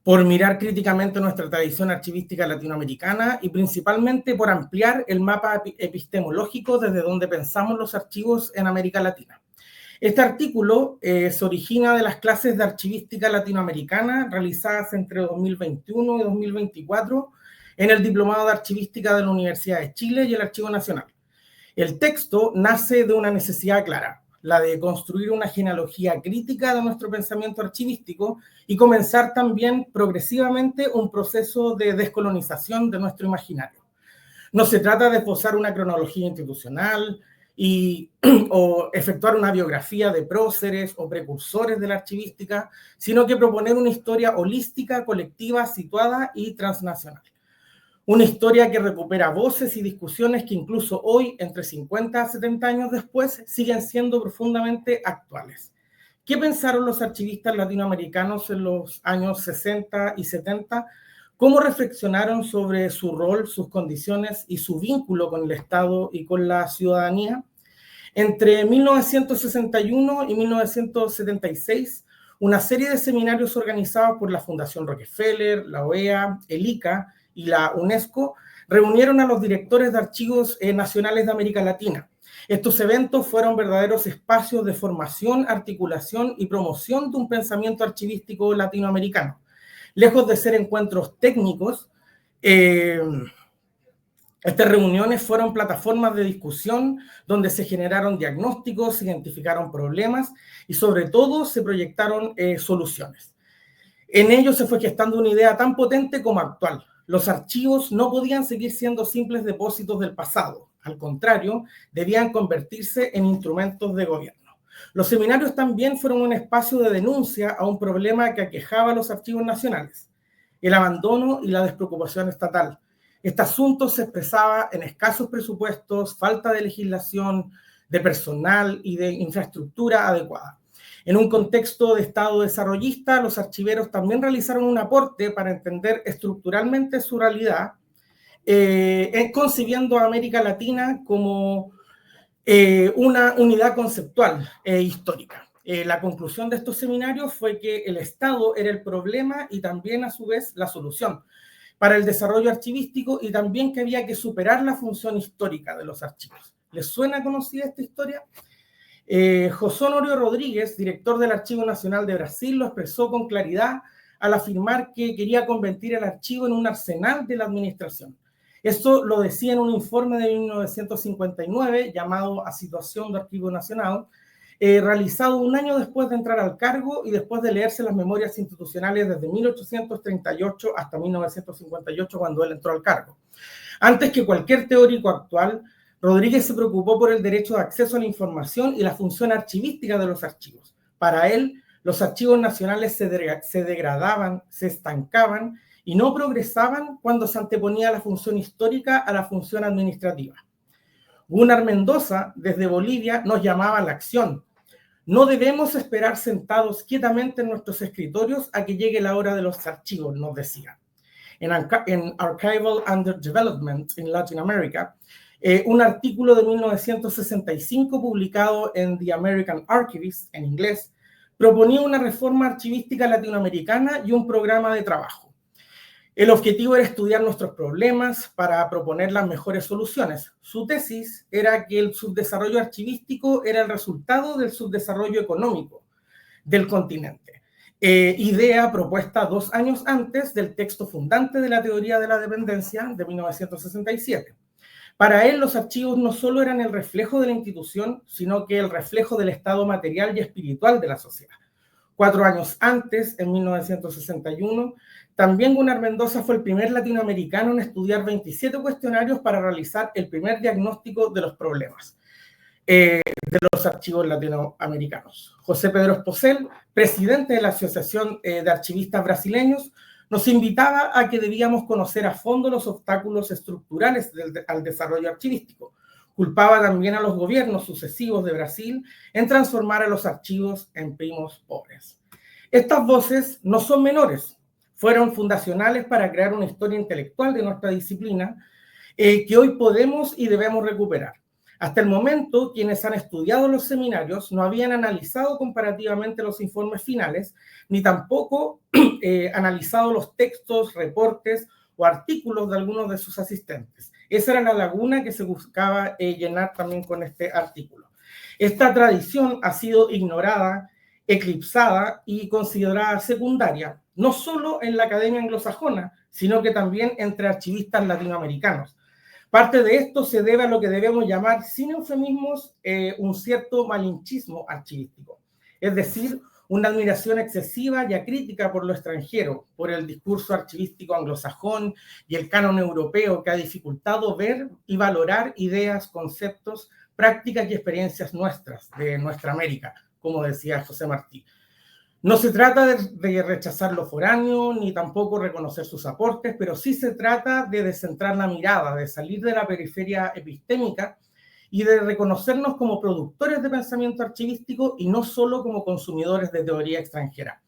por mirar críticamente nuestra tradición archivística latinoamericana y principalmente por ampliar el mapa epistemológico desde donde pensamos los archivos en América Latina. Este artículo se origina de las clases de archivística latinoamericana realizadas entre 2021 y 2024 en el Diplomado de Archivística de la Universidad de Chile y el Archivo Nacional. El texto nace de una necesidad clara, la de construir una genealogía crítica de nuestro pensamiento archivístico y comenzar también progresivamente un proceso de descolonización de nuestro imaginario. No se trata de esbozar una cronología institucional o efectuar una biografía de próceres o precursores de la archivística, sino que proponer una historia holística, colectiva, situada y transnacional. Una historia que recupera voces y discusiones que incluso hoy, entre 50 a 70 años después, siguen siendo profundamente actuales. ¿Qué pensaron los archivistas latinoamericanos en los años 60 y 70? ¿Cómo reflexionaron sobre su rol, sus condiciones y su vínculo con el Estado y con la ciudadanía? Entre 1961 y 1976, una serie de seminarios organizados por la Fundación Rockefeller, la OEA, el ICA y la UNESCO reunieron a los directores de archivos nacionales de América Latina. Estos eventos fueron verdaderos espacios de formación, articulación y promoción de un pensamiento archivístico latinoamericano. Lejos de ser encuentros técnicos, estas reuniones fueron plataformas de discusión donde se generaron diagnósticos, se identificaron problemas y sobre todo se proyectaron soluciones. En ello se fue gestando una idea tan potente como actual. Los archivos no podían seguir siendo simples depósitos del pasado. Al contrario, debían convertirse en instrumentos de gobierno. Los seminarios también fueron un espacio de denuncia a un problema que aquejaba a los archivos nacionales: el abandono y la despreocupación estatal. Este asunto se expresaba en escasos presupuestos, falta de legislación, de personal y de infraestructura adecuada. En un contexto de Estado desarrollista, los archiveros también realizaron un aporte para entender estructuralmente su realidad, concibiendo a América Latina como una unidad conceptual e histórica. La conclusión de estos seminarios fue que el Estado era el problema y también, a su vez, la solución para el desarrollo archivístico, y también que había que superar la función histórica de los archivos. ¿Les suena conocida esta historia? José Honorio Rodríguez, director del Archivo Nacional de Brasil, lo expresó con claridad al afirmar que quería convertir el archivo en un arsenal de la administración. Esto lo decía en un informe de 1959 llamado A Situación do Arquivo Nacional, realizado un año después de entrar al cargo y después de leerse las memorias institucionales desde 1838 hasta 1958, cuando él entró al cargo. Antes que cualquier teórico actual, Rodríguez se preocupó por el derecho de acceso a la información y la función archivística de los archivos. Para él, los archivos nacionales se degradaban, se estancaban y no progresaban cuando se anteponía la función histórica a la función administrativa. Gunnar Mendoza, desde Bolivia, nos llamaba a la acción. No debemos esperar sentados quietamente en nuestros escritorios a que llegue la hora de los archivos, nos decía. En Archival Underdevelopment in Latin America, un artículo de 1965 publicado en The American Archivist, en inglés, proponía una reforma archivística latinoamericana y un programa de trabajo. El objetivo era estudiar nuestros problemas para proponer las mejores soluciones. Su tesis era que el subdesarrollo archivístico era el resultado del subdesarrollo económico del continente. Idea propuesta 2 años antes del texto fundante de la teoría de la dependencia de 1967. Para él, los archivos no solo eran el reflejo de la institución, sino que el reflejo del estado material y espiritual de la sociedad. 4 años antes, en 1961, también Gunnar Mendoza fue el primer latinoamericano en estudiar 27 cuestionarios para realizar el primer diagnóstico de los problemas de los archivos latinoamericanos. José Pedro Esposel, presidente de la Asociación de Archivistas Brasileños, nos invitaba a que debíamos conocer a fondo los obstáculos estructurales al desarrollo archivístico. Culpaba también a los gobiernos sucesivos de Brasil en transformar a los archivos en primos pobres. Estas voces no son menores, fueron fundacionales para crear una historia intelectual de nuestra disciplina que hoy podemos y debemos recuperar. Hasta el momento, quienes han estudiado los seminarios no habían analizado comparativamente los informes finales, ni tampoco analizado los textos, reportes o artículos de algunos de sus asistentes. Esa era la laguna que se buscaba llenar también con este artículo. Esta tradición ha sido ignorada, eclipsada y considerada secundaria, no solo en la academia anglosajona, sino que también entre archivistas latinoamericanos. Parte de esto se debe a lo que debemos llamar, sin eufemismos, un cierto malinchismo archivístico, es decir, una admiración excesiva y acrítica por lo extranjero, por el discurso archivístico anglosajón y el canon europeo que ha dificultado ver y valorar ideas, conceptos, prácticas y experiencias nuestras, de nuestra América, como decía José Martí. No se trata de rechazar lo foráneo, ni tampoco reconocer sus aportes, pero sí se trata de descentrar la mirada, de salir de la periferia epistémica y de reconocernos como productores de pensamiento archivístico y no solo como consumidores de teoría extranjera.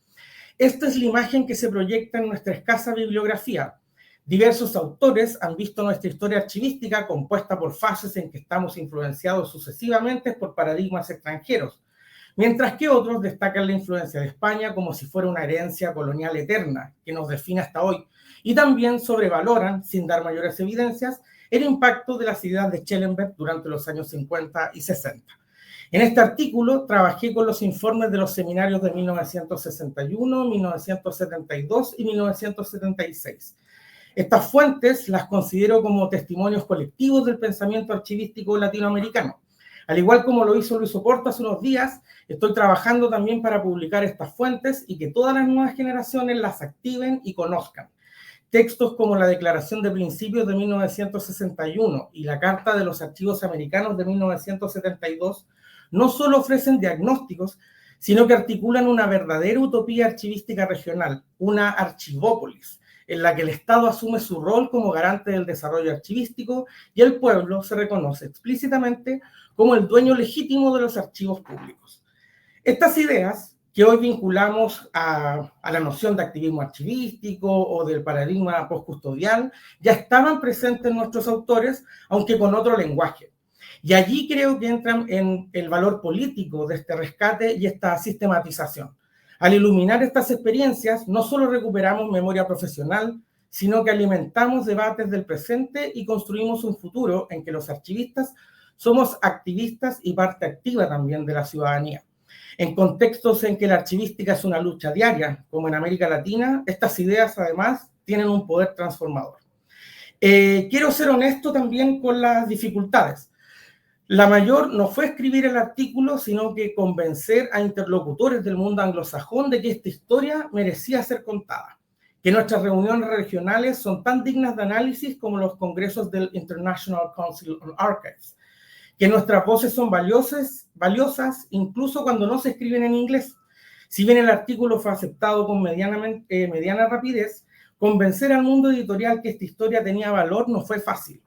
Esta es la imagen que se proyecta en nuestra escasa bibliografía. Diversos autores han visto nuestra historia archivística compuesta por fases en que estamos influenciados sucesivamente por paradigmas extranjeros. mientras que otros destacan la influencia de España como si fuera una herencia colonial eterna que nos define hasta hoy, y también sobrevaloran, sin dar mayores evidencias, el impacto de las ideas de Schellenberg durante los años 50 y 60. En este artículo trabajé con los informes de los seminarios de 1961, 1972 y 1976. Estas fuentes las considero como testimonios colectivos del pensamiento archivístico latinoamericano. Al igual como lo hizo Luis Oporto hace unos días, estoy trabajando también para publicar estas fuentes y que todas las nuevas generaciones las activen y conozcan. Textos como la Declaración de Principios de 1961 y la Carta de los Archivos Americanos de 1972 no solo ofrecen diagnósticos, sino que articulan una verdadera utopía archivística regional, una archivópolis, en la que el Estado asume su rol como garante del desarrollo archivístico y el pueblo se reconoce explícitamente como el dueño legítimo de los archivos públicos. Estas ideas, que hoy vinculamos a la noción de activismo archivístico o del paradigma postcustodial, ya estaban presentes en nuestros autores, aunque con otro lenguaje. Y allí creo que entran en el valor político de este rescate y esta sistematización. Al iluminar estas experiencias, no solo recuperamos memoria profesional, sino que alimentamos debates del presente y construimos un futuro en que los archivistas somos activistas y parte activa también de la ciudadanía. En contextos en que la archivística es una lucha diaria, como en América Latina, estas ideas además tienen un poder transformador. Quiero ser honesto también con las dificultades. La mayor no fue escribir el artículo, sino que convencer a interlocutores del mundo anglosajón de que esta historia merecía ser contada, que nuestras reuniones regionales son tan dignas de análisis como los congresos del International Council on Archives, que nuestras voces son valiosas incluso cuando no se escriben en inglés. Si bien el artículo fue aceptado con mediana rapidez, convencer al mundo editorial que esta historia tenía valor no fue fácil.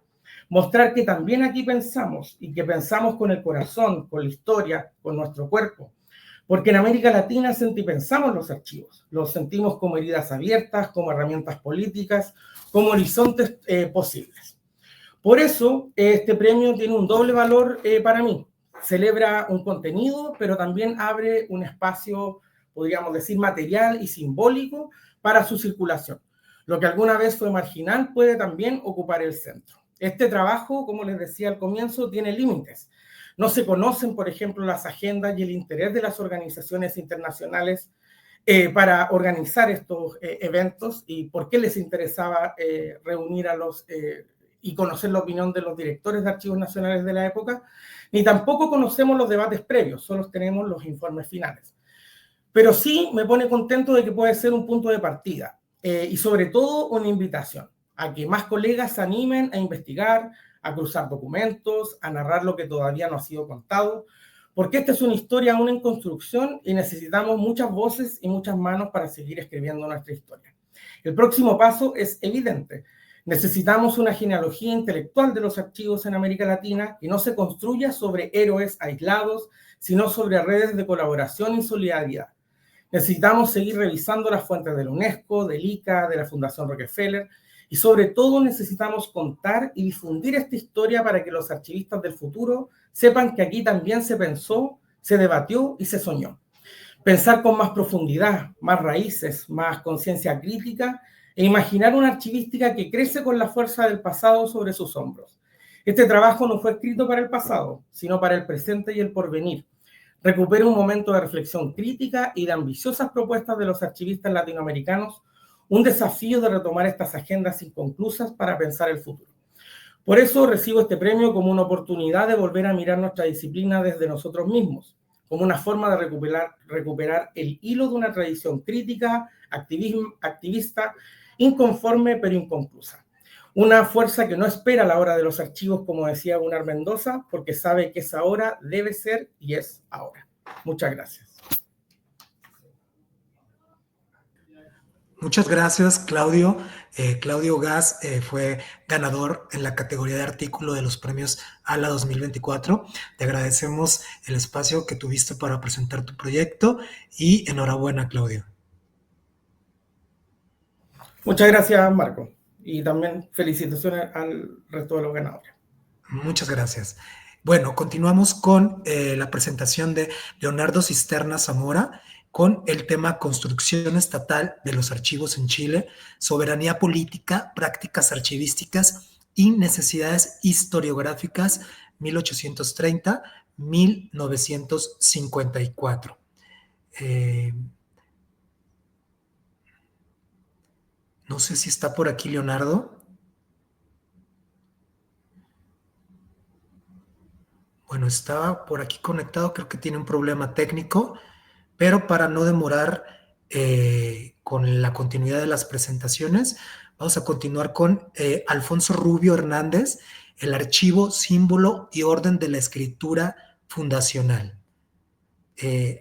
Mostrar que también aquí pensamos y que pensamos con el corazón, con la historia, con nuestro cuerpo. Porque en América Latina pensamos los archivos, los sentimos como heridas abiertas, como herramientas políticas, como horizontes posibles. Por eso, este premio tiene un doble valor para mí. Celebra un contenido, pero también abre un espacio, podríamos decir, material y simbólico para su circulación. Lo que alguna vez fue marginal puede también ocupar el centro. Este trabajo, como les decía al comienzo, tiene límites. No se conocen, por ejemplo, las agendas y el interés de las organizaciones internacionales para organizar estos eventos y por qué les interesaba reunir a los y conocer la opinión de los directores de archivos nacionales de la época, ni tampoco conocemos los debates previos, solo tenemos los informes finales. Pero sí me pone contento de que puede ser un punto de partida y sobre todo una invitación a que más colegas se animen a investigar, a cruzar documentos, a narrar lo que todavía no ha sido contado, porque esta es una historia aún en construcción y necesitamos muchas voces y muchas manos para seguir escribiendo nuestra historia. El próximo paso es evidente. Necesitamos una genealogía intelectual de los archivos en América Latina que no se construya sobre héroes aislados, sino sobre redes de colaboración y solidaridad. Necesitamos seguir revisando las fuentes de la UNESCO, del ICA, de la Fundación Rockefeller, y sobre todo necesitamos contar y difundir esta historia para que los archivistas del futuro sepan que aquí también se pensó, se debatió y se soñó. Pensar con más profundidad, más raíces, más conciencia crítica e imaginar una archivística que crece con la fuerza del pasado sobre sus hombros. Este trabajo no fue escrito para el pasado, sino para el presente y el porvenir. Recupera un momento de reflexión crítica y de ambiciosas propuestas de los archivistas latinoamericanos, un desafío de retomar estas agendas inconclusas para pensar el futuro. Por eso recibo este premio como una oportunidad de volver a mirar nuestra disciplina desde nosotros mismos, como una forma de recuperar el hilo de una tradición crítica, activista, inconforme pero inconclusa. Una fuerza que no espera la hora de los archivos, como decía Gunnar Mendoza, porque sabe que esa hora debe ser y es ahora. Muchas gracias. Muchas gracias, Claudio. Claudio Gas fue ganador en la categoría de artículo de los premios ALA 2024. Te agradecemos el espacio que tuviste para presentar tu proyecto y enhorabuena, Claudio. Muchas gracias, Marco. Y también felicitaciones al resto de los ganadores. Muchas gracias. Bueno, continuamos con la presentación de Leonardo Cisterna Zamora con el tema Construcción Estatal de los Archivos en Chile, Soberanía Política, Prácticas Archivísticas y Necesidades Historiográficas 1830-1954. No sé si está por aquí Leonardo. Bueno, estaba por aquí conectado, creo que tiene un problema técnico, pero para no demorar con la continuidad de las presentaciones, vamos a continuar con Alfonso Rubio Hernández, el archivo, símbolo y orden de la escritura fundacional.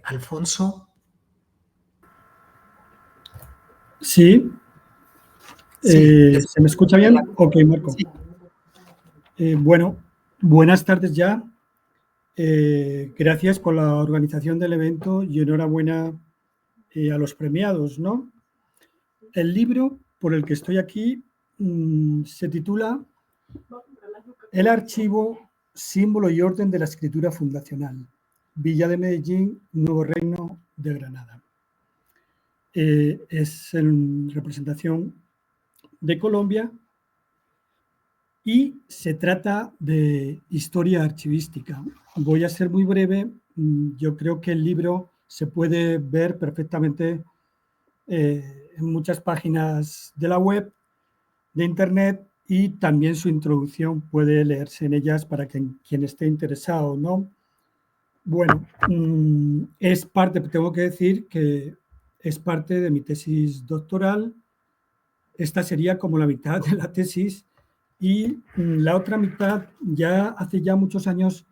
Alfonso. Sí. ¿Se me escucha bien? Ok, Marco. Sí. Bueno, buenas tardes ya. Gracias por la organización del evento y enhorabuena a los premiados, ¿no? El libro por el que estoy aquí se titula El archivo, símbolo y orden de la escritura fundacional, Villa de Medellín, Nuevo Reino de Granada. Es en representación de Colombia y se trata de historia archivística. Voy a ser muy breve. Yo creo que el libro se puede ver perfectamente en muchas páginas de la web, de internet, y también su introducción puede leerse en ellas para quien esté interesado, ¿no? Bueno, es parte, tengo que decir que es parte de mi tesis doctoral. Esta sería como la mitad de la tesis y la otra mitad ya hace ya muchos años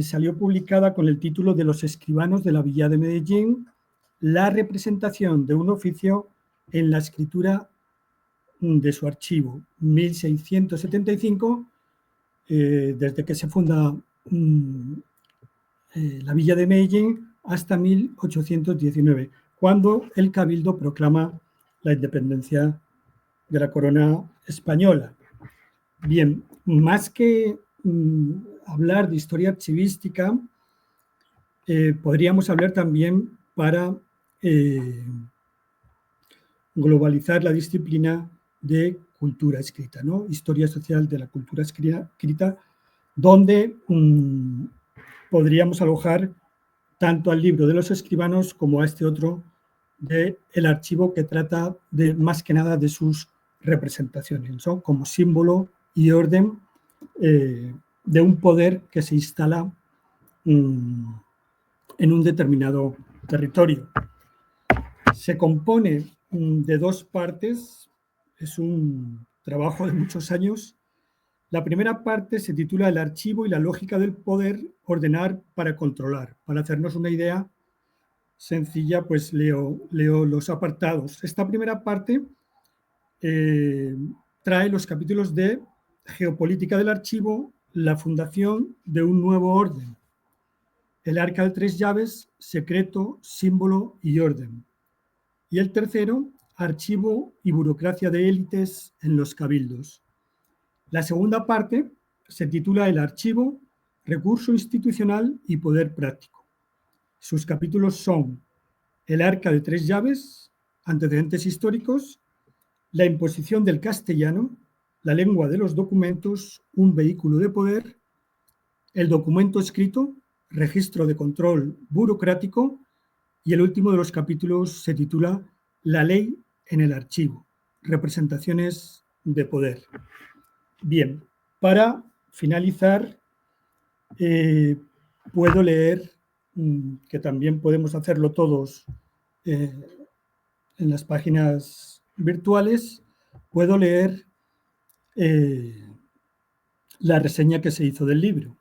salió publicada con el título de Los escribanos de la Villa de Medellín, la representación de un oficio en la escritura de su archivo, 1675, desde que se funda la Villa de Medellín hasta 1819, cuando el Cabildo proclama la independencia de la corona española. Bien, más que hablar de historia archivística, podríamos hablar también para globalizar la disciplina de cultura escrita, ¿no? Historia social de la cultura escrita, donde podríamos alojar tanto al libro de los escribanos como a este otro de el archivo, que trata de más que nada de sus representaciones, ¿no? Como símbolo y orden de un poder que se instala en un determinado territorio. Se compone de dos partes, es un trabajo de muchos años. La primera parte se titula El archivo y la lógica del poder, ordenar para controlar. Para hacernos una idea sencilla, pues leo los apartados. Esta primera parte trae los capítulos de Geopolítica del archivo, la fundación de un nuevo orden, el arca de tres llaves, secreto, símbolo y orden. Y el tercero, archivo y burocracia de élites en los cabildos. La segunda parte se titula El archivo, recurso institucional y poder práctico. Sus capítulos son el arca de tres llaves, antecedentes históricos, la imposición del castellano, la lengua de los documentos, un vehículo de poder, el documento escrito, registro de control burocrático, y el último de los capítulos se titula La ley en el archivo, representaciones de poder. Bien, para finalizar, puedo leer, que también podemos hacerlo todos en las páginas virtuales, puedo leer la reseña que se hizo del libro.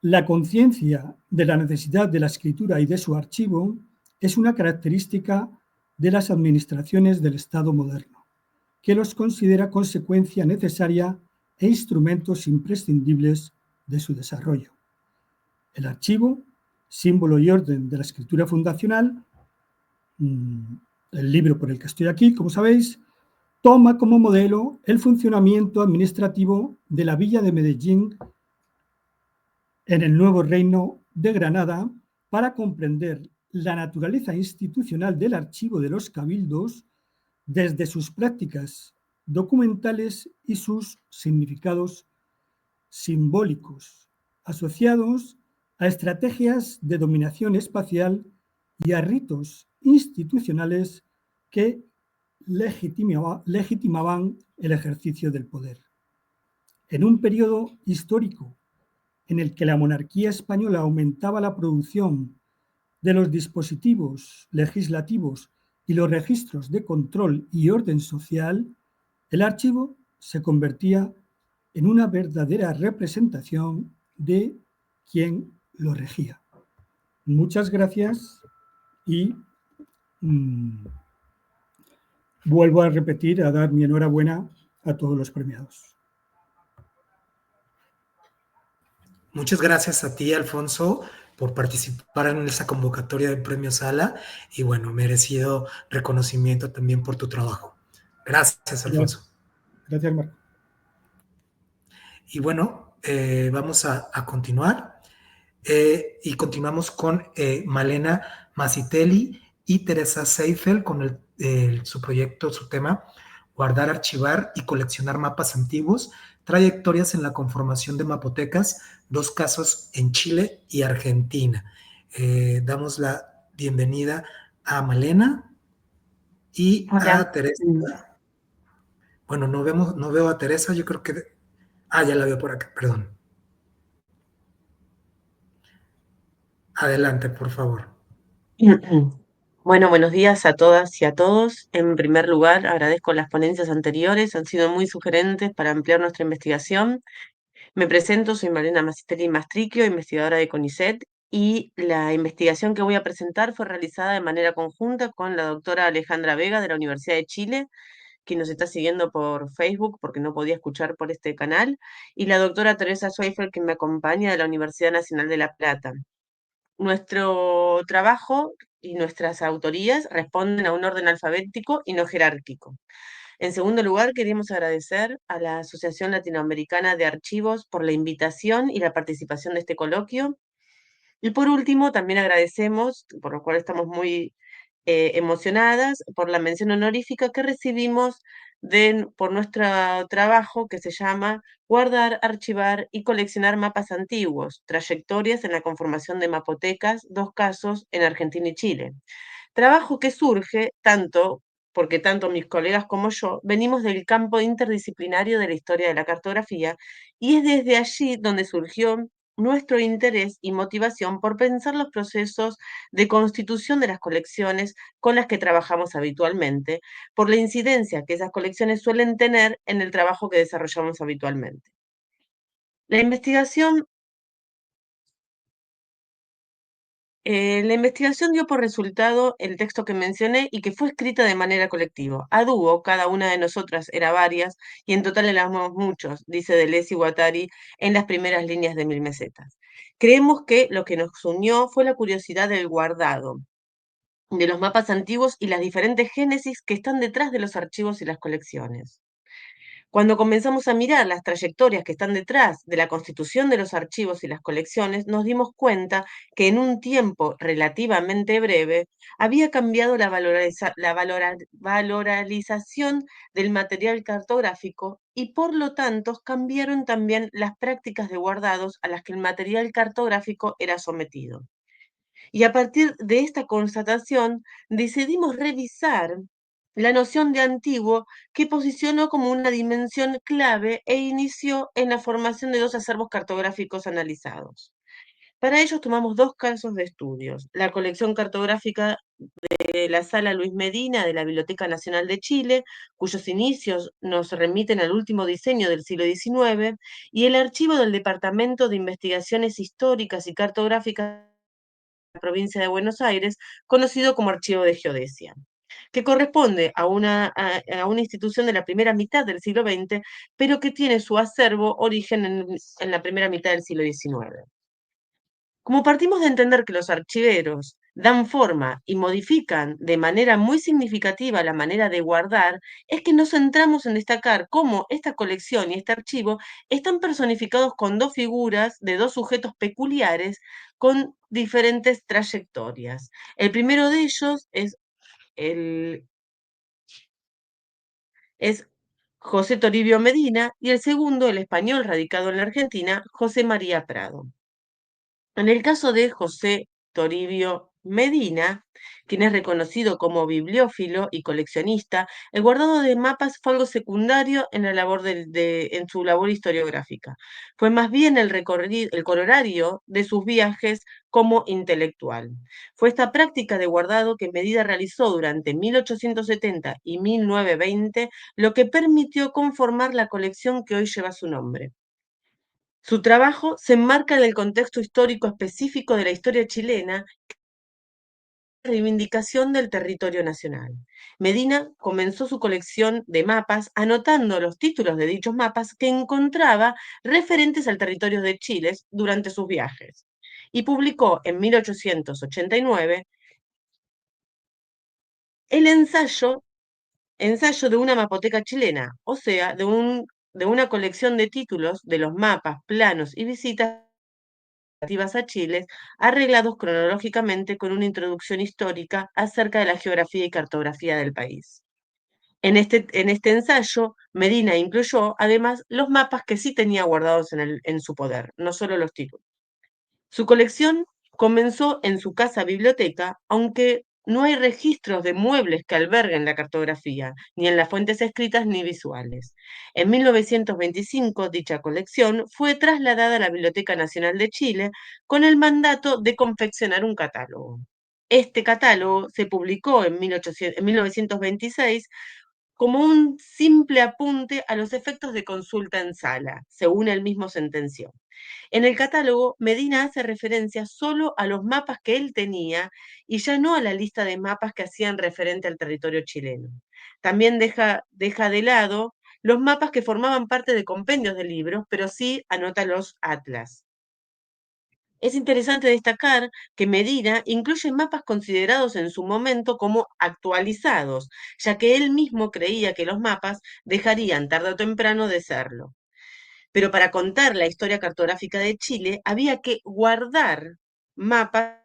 La conciencia de la necesidad de la escritura y de su archivo es una característica de las administraciones del Estado moderno, que los considera consecuencia necesaria e instrumentos imprescindibles de su desarrollo. El archivo, símbolo y orden de la escritura fundacional, el libro por el que estoy aquí, como sabéis, toma como modelo el funcionamiento administrativo de la Villa de Medellín en el nuevo Reino de Granada para comprender la naturaleza institucional del archivo de los cabildos desde sus prácticas documentales y sus significados simbólicos, asociados a estrategias de dominación espacial y a ritos institucionales que legitimaban el ejercicio del poder. En un periodo histórico en el que la monarquía española aumentaba la producción de los dispositivos legislativos y los registros de control y orden social, el archivo se convertía en una verdadera representación de quien lo regía. Muchas gracias y vuelvo a repetir, a dar mi enhorabuena a todos los premiados. Muchas gracias a ti, Alfonso, por participar en esa convocatoria de Premio Sala y bueno, merecido reconocimiento también por tu trabajo. Gracias, Alfonso. Gracias, Marco. Y bueno, vamos a continuar y continuamos con Malena Masitelli y Teresa Seifel con su proyecto, su tema, guardar, archivar y coleccionar mapas antiguos, trayectorias en la conformación de mapotecas, 2 casos en Chile y Argentina. Damos la bienvenida a Malena y a Teresa. Bueno, no veo a Teresa, yo creo que... ya la veo por acá, perdón. Adelante, por favor. Bueno, buenos días a todas y a todos. En primer lugar, agradezco las ponencias anteriores, han sido muy sugerentes para ampliar nuestra investigación. Me presento, soy Malena Masitelli Mastriquio, investigadora de CONICET, y la investigación que voy a presentar fue realizada de manera conjunta con la doctora Alejandra Vega de la Universidad de Chile, quien nos está siguiendo por Facebook porque no podía escuchar por este canal, y la doctora Teresa Seifel, que me acompaña de la Universidad Nacional de La Plata. Nuestro trabajo y nuestras autorías responden a un orden alfabético y no jerárquico. En segundo lugar, queremos agradecer a la Asociación Latinoamericana de Archivos por la invitación y la participación de este coloquio. Y por último, también agradecemos, por lo cual estamos muy emocionadas, por la mención honorífica que recibimos por nuestro trabajo que se llama Guardar, Archivar y Coleccionar Mapas Antiguos, Trayectorias en la Conformación de Mapotecas, 2 casos en Argentina y Chile. Trabajo que surge porque tanto mis colegas como yo venimos del campo interdisciplinario de la historia de la cartografía, y es desde allí donde surgió nuestro interés y motivación por pensar los procesos de constitución de las colecciones con las que trabajamos habitualmente, por la incidencia que esas colecciones suelen tener en el trabajo que desarrollamos habitualmente. La investigación dio por resultado el texto que mencioné y que fue escrita de manera colectiva. A dúo, cada una de nosotras era varias y en total éramos muchos, dice Deleuze y Guattari en las primeras líneas de Mil Mesetas. Creemos que lo que nos unió fue la curiosidad del guardado, de los mapas antiguos y las diferentes génesis que están detrás de los archivos y las colecciones. Cuando comenzamos a mirar las trayectorias que están detrás de la constitución de los archivos y las colecciones, nos dimos cuenta que en un tiempo relativamente breve había cambiado la valorización del material cartográfico y por lo tanto cambiaron también las prácticas de guardados a las que el material cartográfico era sometido. Y a partir de esta constatación decidimos revisar la noción de antiguo que posicionó como una dimensión clave e inició en la formación de 2 acervos cartográficos analizados. Para ello tomamos 2 casos de estudios: la colección cartográfica de la Sala Luis Medina de la Biblioteca Nacional de Chile, cuyos inicios nos remiten al último diseño del siglo XIX, y el archivo del Departamento de Investigaciones Históricas y Cartográficas provincia de Buenos Aires, conocido como Archivo de Geodesia, que corresponde a una institución de la primera mitad del siglo XX, pero que tiene su acervo origen en la primera mitad del siglo XIX. Como partimos de entender que los archiveros dan forma y modifican de manera muy significativa la manera de guardar, es que nos centramos en destacar cómo esta colección y este archivo están personificados con dos figuras de dos sujetos peculiares con diferentes trayectorias. El primero de ellos es José Toribio Medina y el segundo, el español radicado en la Argentina, José María Prado. En el caso de José Toribio Medina, quien es reconocido como bibliófilo y coleccionista, el guardado de mapas fue algo secundario en en su labor historiográfica. Fue más bien el corolario de sus viajes como intelectual. Fue esta práctica de guardado que Medina realizó durante 1870 y 1920 lo que permitió conformar la colección que hoy lleva su nombre. Su trabajo se enmarca en el contexto histórico específico de la historia chilena, la reivindicación del territorio nacional. Medina comenzó su colección de mapas anotando los títulos de dichos mapas que encontraba referentes al territorio de Chile durante sus viajes y publicó en 1889 el ensayo de una mapoteca chilena, o sea, de una colección de títulos de los mapas, planos y visitas relativas a Chile, arreglados cronológicamente con una introducción histórica acerca de la geografía y cartografía del país. En este ensayo, Medina incluyó además los mapas que sí tenía guardados en su poder, no solo los títulos. Su colección comenzó en su casa biblioteca, aunque no hay registros de muebles que alberguen la cartografía, ni en las fuentes escritas ni visuales. En 1925, dicha colección fue trasladada a la Biblioteca Nacional de Chile con el mandato de confeccionar un catálogo. Este catálogo se publicó en 1926 como un simple apunte a los efectos de consulta en sala, según él mismo sentenció. En el catálogo, Medina hace referencia solo a los mapas que él tenía y ya no a la lista de mapas que hacían referente al territorio chileno. También deja de lado los mapas que formaban parte de compendios de libros, pero sí anota los atlas. Es interesante destacar que Medina incluye mapas considerados en su momento como actualizados, ya que él mismo creía que los mapas dejarían tarde o temprano de serlo. Pero para contar la historia cartográfica de Chile había que guardar mapas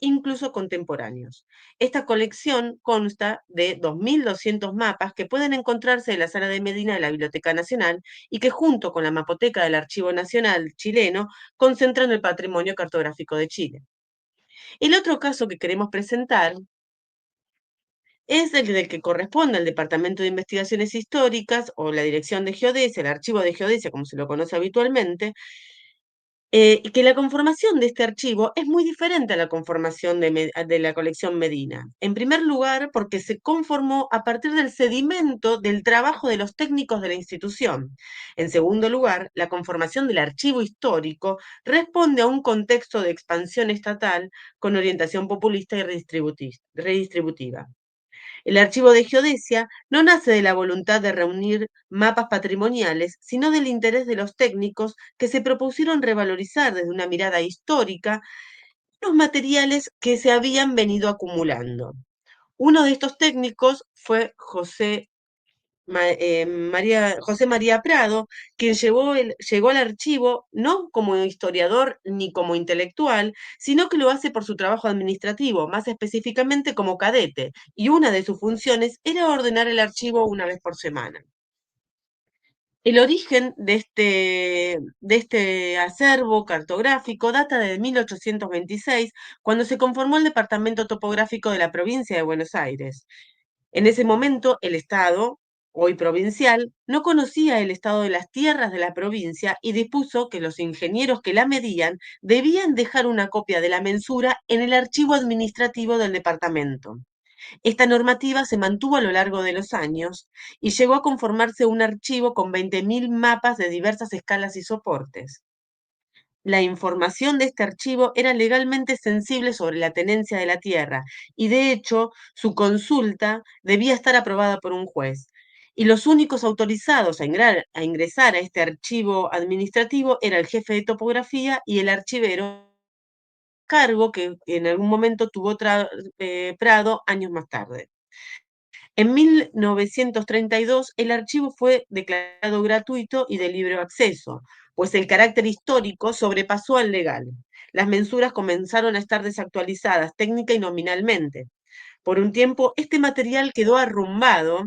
incluso contemporáneos. Esta colección consta de 2.200 mapas que pueden encontrarse en la sala de Medina de la Biblioteca Nacional y que junto con la mapoteca del Archivo Nacional chileno concentran el patrimonio cartográfico de Chile. El otro caso que queremos presentar es el del que corresponde al Departamento de Investigaciones Históricas o la Dirección de Geodesia, el Archivo de Geodesia, como se lo conoce habitualmente, y que la conformación de este archivo es muy diferente a la conformación de la colección Medina. En primer lugar, porque se conformó a partir del sedimento del trabajo de los técnicos de la institución. En segundo lugar, la conformación del archivo histórico responde a un contexto de expansión estatal con orientación populista y redistributiva. El archivo de geodesia no nace de la voluntad de reunir mapas patrimoniales, sino del interés de los técnicos que se propusieron revalorizar desde una mirada histórica los materiales que se habían venido acumulando. Uno de estos técnicos fue José María Prado, quien llegó al archivo no como historiador ni como intelectual, sino que lo hace por su trabajo administrativo, más específicamente como cadete, y una de sus funciones era ordenar el archivo una vez por semana. El origen de este acervo cartográfico data de 1826, cuando se conformó el Departamento Topográfico de la provincia de Buenos Aires. En ese momento, el Estado, hoy provincial, no conocía el estado de las tierras de la provincia y dispuso que los ingenieros que la medían debían dejar una copia de la mensura en el archivo administrativo del departamento. Esta normativa se mantuvo a lo largo de los años y llegó a conformarse un archivo con 20.000 mapas de diversas escalas y soportes. La información de este archivo era legalmente sensible sobre la tenencia de la tierra y, de hecho, su consulta debía estar aprobada por un juez. Y los únicos autorizados a ingresar a este archivo administrativo era el jefe de topografía y el archivero cargo que en algún momento tuvo Prado años más tarde. En 1932 el archivo fue declarado gratuito y de libre acceso, pues el carácter histórico sobrepasó al legal. Las mensuras comenzaron a estar desactualizadas técnica y nominalmente. Por un tiempo, este material quedó arrumbado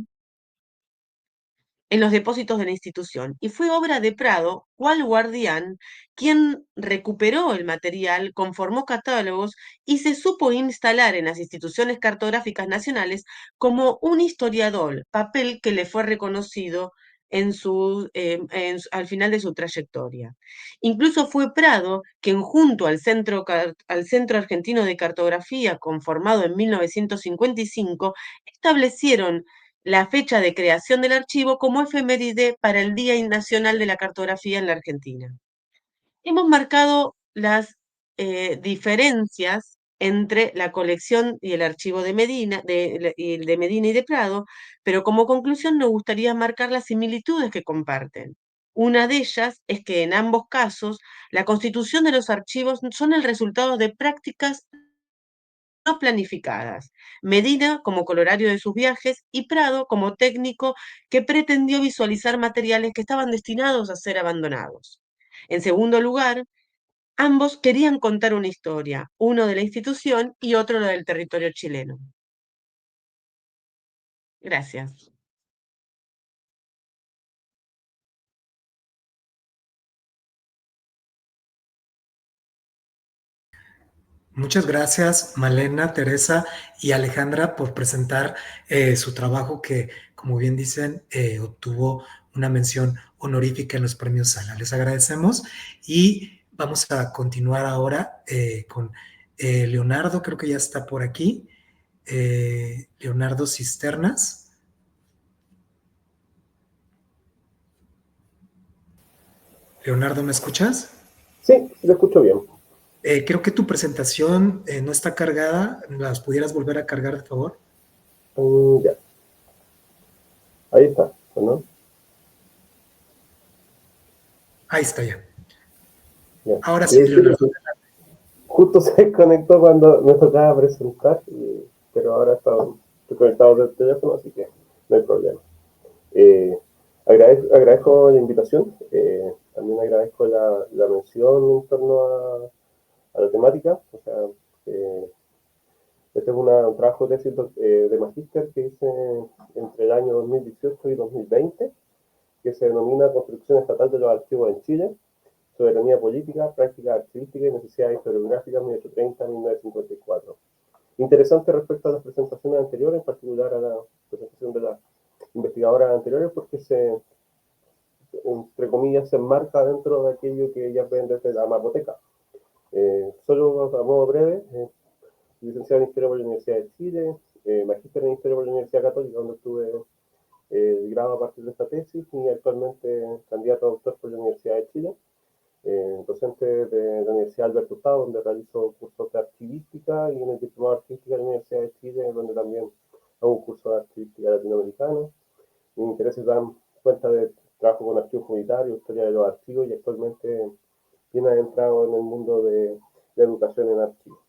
en los depósitos de la institución, y fue obra de Prado, cual guardián, quien recuperó el material, conformó catálogos y se supo instalar en las instituciones cartográficas nacionales como un historiador, papel que le fue reconocido al final de su trayectoria. Incluso fue Prado quien, junto al Centro Argentino de Cartografía, conformado en 1955, establecieron la fecha de creación del archivo como efeméride para el Día Nacional de la Cartografía en la Argentina. Hemos marcado las diferencias entre la colección y el archivo de Medina, de Medina y de Prado, pero como conclusión nos gustaría marcar las similitudes que comparten. Una de ellas es que en ambos casos la constitución de los archivos son el resultado de prácticas no planificadas. Medina como colorario de sus viajes y Prado como técnico que pretendió visualizar materiales que estaban destinados a ser abandonados. En segundo lugar, ambos querían contar una historia, uno de la institución y otro del territorio chileno. Gracias. Muchas gracias, Malena, Teresa y Alejandra, por presentar su trabajo que, como bien dicen, obtuvo una mención honorífica en los premios Sala. Les agradecemos y vamos a continuar ahora con Leonardo, creo que ya está por aquí. Leonardo Cisternas. Leonardo, ¿me escuchas? Sí, lo escucho bien. Creo que tu presentación no está cargada. ¿Las pudieras volver a cargar, de favor? Ya. Ahí está, ¿no? Ahí está ya. Ya. Ahora sí, Leonardo. Justo se desconectó cuando me tocaba presentar, pero ahora estoy conectado del teléfono, así que no hay problema. Agradezco la invitación, también agradezco la mención en torno a la temática. O sea, este es un trabajo de tesis de magíster que hice entre el año 2018 y 2020, que se denomina Construcción Estatal de los Archivos en Chile, Soberanía Política, Práctica Archivística y Necesidades Historiográficas 1830-1954. Interesante respecto a las presentaciones anteriores, en particular a la presentación de las investigadoras anteriores, porque entre comillas, se enmarca dentro de aquello que ellas ven desde la mapoteca. Solo a modo breve, licenciado en Historia por la Universidad de Chile, magíster en Historia por la Universidad Católica, donde estuve el grado a partir de esta tesis, y actualmente candidato a doctor por la Universidad de Chile, docente de la Universidad Alberto Hurtado, donde realizo cursos de archivística, y en el diplomado de archivística de la Universidad de Chile, donde también hago un curso de archivística latinoamericano. Mis intereses dan cuenta de trabajo con archivos comunitarios, historia de los archivos, y actualmente bien adentrado en el mundo de la educación en archivos.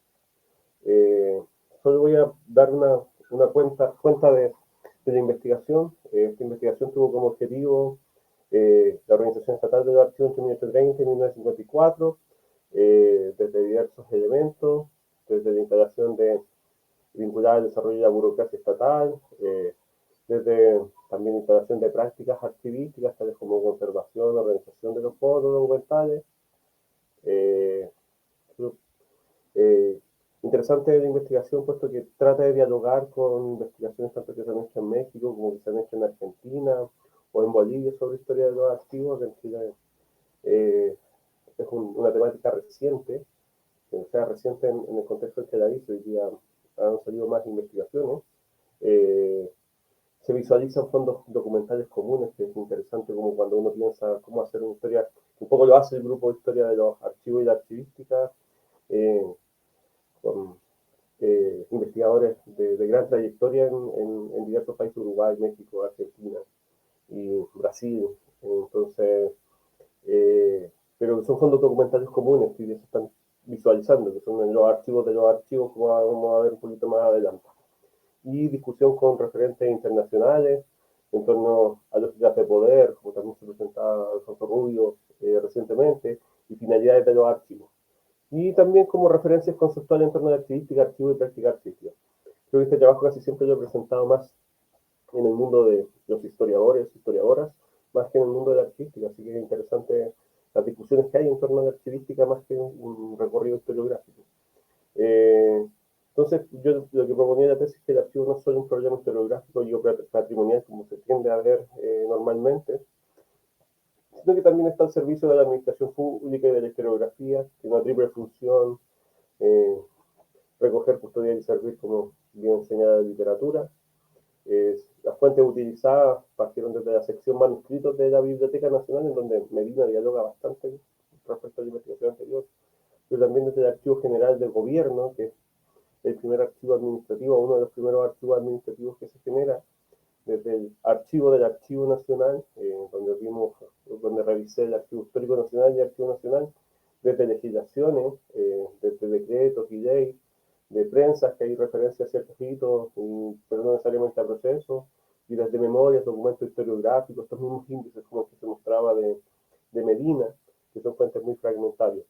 Solo voy a dar una cuenta de la investigación. Esta investigación tuvo como objetivo la Organización Estatal de los Archivos entre 1830 y 1954, desde diversos elementos, desde la instalación vinculada al desarrollo de la burocracia estatal, desde también instalación de prácticas archivísticas, tales como conservación, organización de los foros documentales. Interesante la investigación, puesto que trata de dialogar con investigaciones tanto que se han hecho en México como que se han hecho en Argentina o en Bolivia sobre historia de los archivos. En Chile es una temática reciente, o sea, reciente en el contexto en que la hizo, y ya han salido más investigaciones. Se visualizan fondos documentales comunes, que es interesante, como cuando uno piensa cómo hacer una historia, un poco lo hace el grupo de historia de los archivos y la archivística, con investigadores de gran trayectoria en diversos países: Uruguay, México, Argentina y Brasil. Entonces, pero son fondos documentales comunes, que están visualizando, que son los archivos de los archivos, como vamos a ver un poquito más adelante. Y discusión con referentes internacionales en torno a lógicas de poder, como también se presentaba Alfonso Rubio recientemente, y finalidades de los archivos. Y también como referencias conceptuales en torno a la archivística, archivo y práctica artística. Creo que este trabajo casi siempre lo he presentado más en el mundo de los historiadores, historiadoras, más que en el mundo de la archivística, así que es interesante las discusiones que hay en torno a la archivística más que un recorrido historiográfico. Entonces, yo lo que proponía en la tesis es que el archivo no es solo un problema historiográfico y patrimonial, como se tiende a ver normalmente, sino que también está al servicio de la administración pública y de la historiografía, que tiene una triple función, recoger, custodiar y servir, como bien señala la literatura. Las fuentes utilizadas partieron desde la sección manuscritos de la Biblioteca Nacional, en donde Medina dialoga bastante respecto a la investigación anterior, pero también desde el Archivo General del Gobierno, que es el primer archivo administrativo, uno de los primeros archivos administrativos que se genera, desde el archivo del Archivo Nacional, donde revisé el Archivo Histórico Nacional y el Archivo Nacional, desde legislaciones, desde decretos y leyes, de prensa, que hay referencia a ciertos hitos, pero no necesariamente a procesos, y desde memorias, documentos historiográficos, estos mismos índices como que se mostraba de Medina, que son fuentes muy fragmentarias.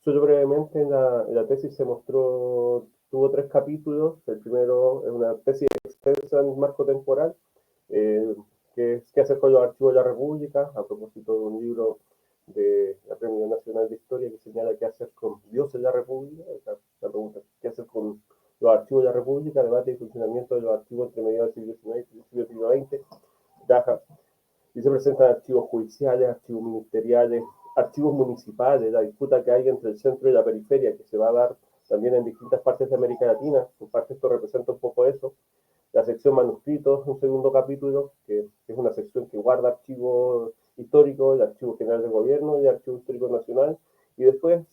Solo brevemente, en la tesis se mostró, tuvo 3 capítulos. El primero es una tesis extensa en marco temporal, que es qué hacer con los archivos de la República, a propósito de un libro de la Premio Nacional de Historia que señala qué hacer con Dios en la República. La pregunta, ¿qué hacer con los archivos de la República? Debate y funcionamiento de los archivos entre mediados del siglo XIX y el siglo XX. Y se presentan archivos judiciales, archivos ministeriales, archivos municipales, la disputa que hay entre el centro y la periferia, que se va a dar también en distintas partes de América Latina. En parte esto representa un poco eso. La sección manuscritos, un segundo capítulo, que es una sección que guarda archivos históricos, el Archivo General del Gobierno y el Archivo Histórico Nacional, y después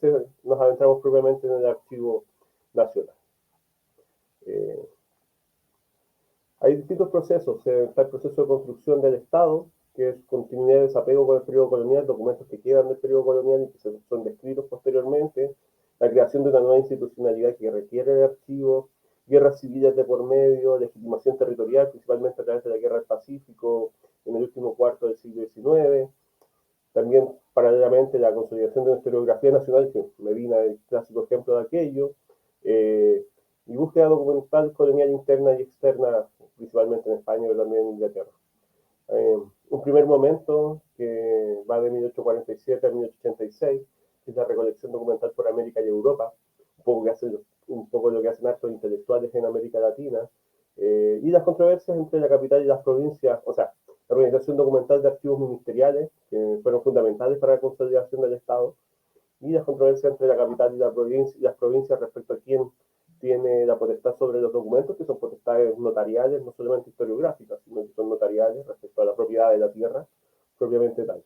nos adentramos propiamente en el Archivo Nacional. Hay distintos procesos. Está el proceso de construcción del Estado, que es continuidad de desapego con el periodo colonial, documentos que quedan del periodo colonial y que son descritos posteriormente, la creación de una nueva institucionalidad que requiere de archivos, guerras civiles de por medio, legitimación territorial, principalmente a través de la Guerra del Pacífico en el último cuarto del siglo XIX, también paralelamente la consolidación de una historiografía nacional, que Medina es el clásico ejemplo de aquello, y búsqueda documental colonial interna y externa, principalmente en España, pero también en Inglaterra. Un primer momento que va de 1847 a 1886, que es la recolección documental por América y Europa, un poco lo que hacen actos intelectuales en América Latina, y las controversias entre la capital y las provincias, o sea, la organización documental de archivos ministeriales, que fueron fundamentales para la consolidación del Estado, y las controversias entre la capital y las provincias respecto a quién tiene la potestad sobre los documentos, que son potestades notariales, no solamente historiográficas, sino que son notariales respecto a la propiedad de la tierra, propiamente tal.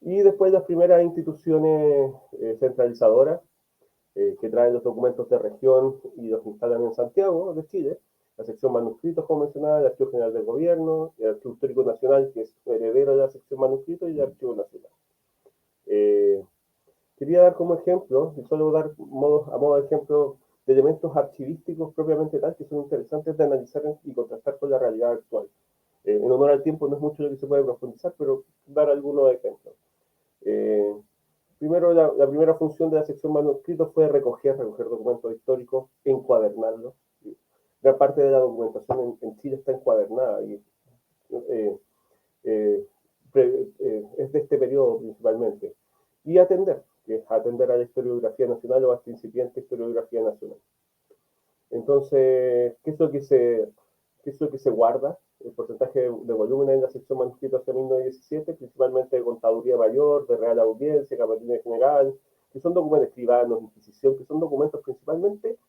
Y después las primeras instituciones centralizadoras, que traen los documentos de región y los instalan en Santiago de Chile, la sección manuscritos, como mencionaba, el Archivo General del Gobierno, el Archivo Histórico Nacional, que es heredero de la sección manuscritos, y el Archivo Nacional. Quería dar como ejemplo, y solo dar a modo de ejemplo, de elementos archivísticos propiamente tal, que son interesantes de analizar y contrastar con la realidad actual. En honor al tiempo no es mucho lo que se puede profundizar, pero dar algunos ejemplos. Primero, la primera función de la sección manuscritos fue recoger documentos históricos, encuadernarlos. Gran parte de la documentación en Chile está encuadernada y es de este periodo principalmente. Y atender a la historiografía nacional o a esta incipiente historiografía nacional. Entonces, ¿qué es lo que se guarda? El porcentaje de volumen en la sección manuscritos hacia 1917, principalmente de Contaduría Mayor, de Real Audiencia, Camarines General, que son documentos escribanos, Inquisición, que son documentos principalmente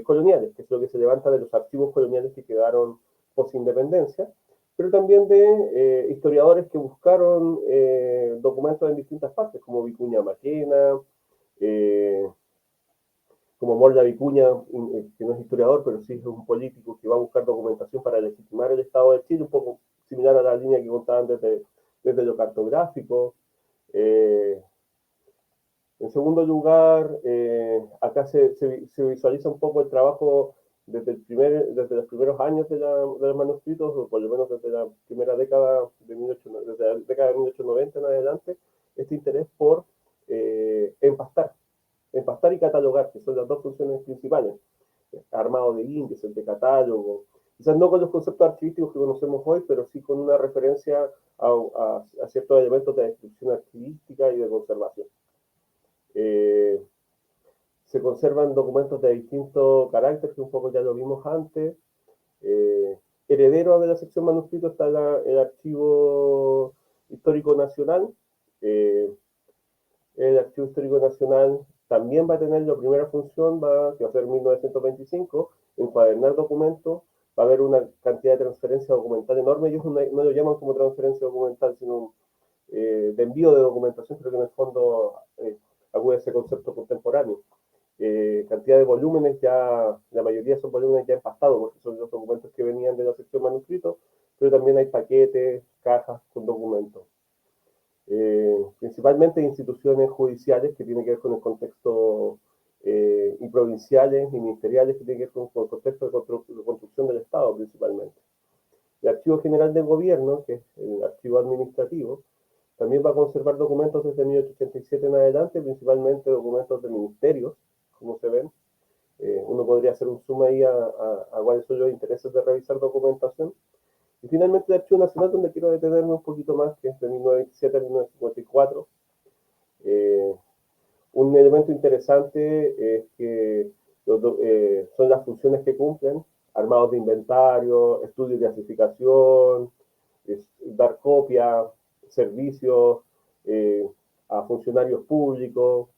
coloniales, que es lo que se levanta de los archivos coloniales que quedaron post-independencia, pero también de historiadores que buscaron documentos en distintas partes, como Vicuña Maquena, como Morla Vicuña, que no es historiador, pero sí es un político que va a buscar documentación para legitimar el Estado de Chile, un poco similar a la línea que contaban desde lo cartográfico. segundo lugar, acá se visualiza un poco el trabajo desde los primeros años de los manuscritos, o por lo menos desde la primera década desde la década de 1890 en adelante, este interés por empastar y catalogar, que son las dos funciones principales, armado de índices, de catálogo, quizás no con los conceptos archivísticos que conocemos hoy, pero sí con una referencia a ciertos elementos de descripción archivística y de conservación. Se conservan documentos de distinto carácter, que un poco ya lo vimos antes. Heredero de la sección manuscrito está el Archivo Histórico Nacional. El Archivo Histórico Nacional también va a tener la primera función, que va a ser 1925, encuadernar documentos. Va a haber una cantidad de transferencia documental enorme. Ellos no lo llaman como transferencia documental, sino de envío de documentación, pero que en el fondo acude a ese concepto contemporáneo. Cantidad de volúmenes, ya la mayoría son volúmenes ya empastados, porque son los documentos que venían de la sección manuscrito, pero también hay paquetes, cajas con documentos. Principalmente instituciones judiciales que tienen que ver con el contexto, y provinciales y ministeriales que tienen que ver con el contexto de construcción del Estado principalmente. El Archivo General del Gobierno, que es el archivo administrativo, también va a conservar documentos desde 1887 en adelante, principalmente documentos de ministerios, como se ven. Uno podría hacer un zoom ahí a cuáles son los intereses de revisar documentación. Y finalmente el Archivo Nacional, donde quiero detenerme un poquito más, que es de 1927 a 1954. Un elemento interesante es que son las funciones que cumplen: armados de inventario, estudio y clasificación, dar copia, servicios a funcionarios públicos.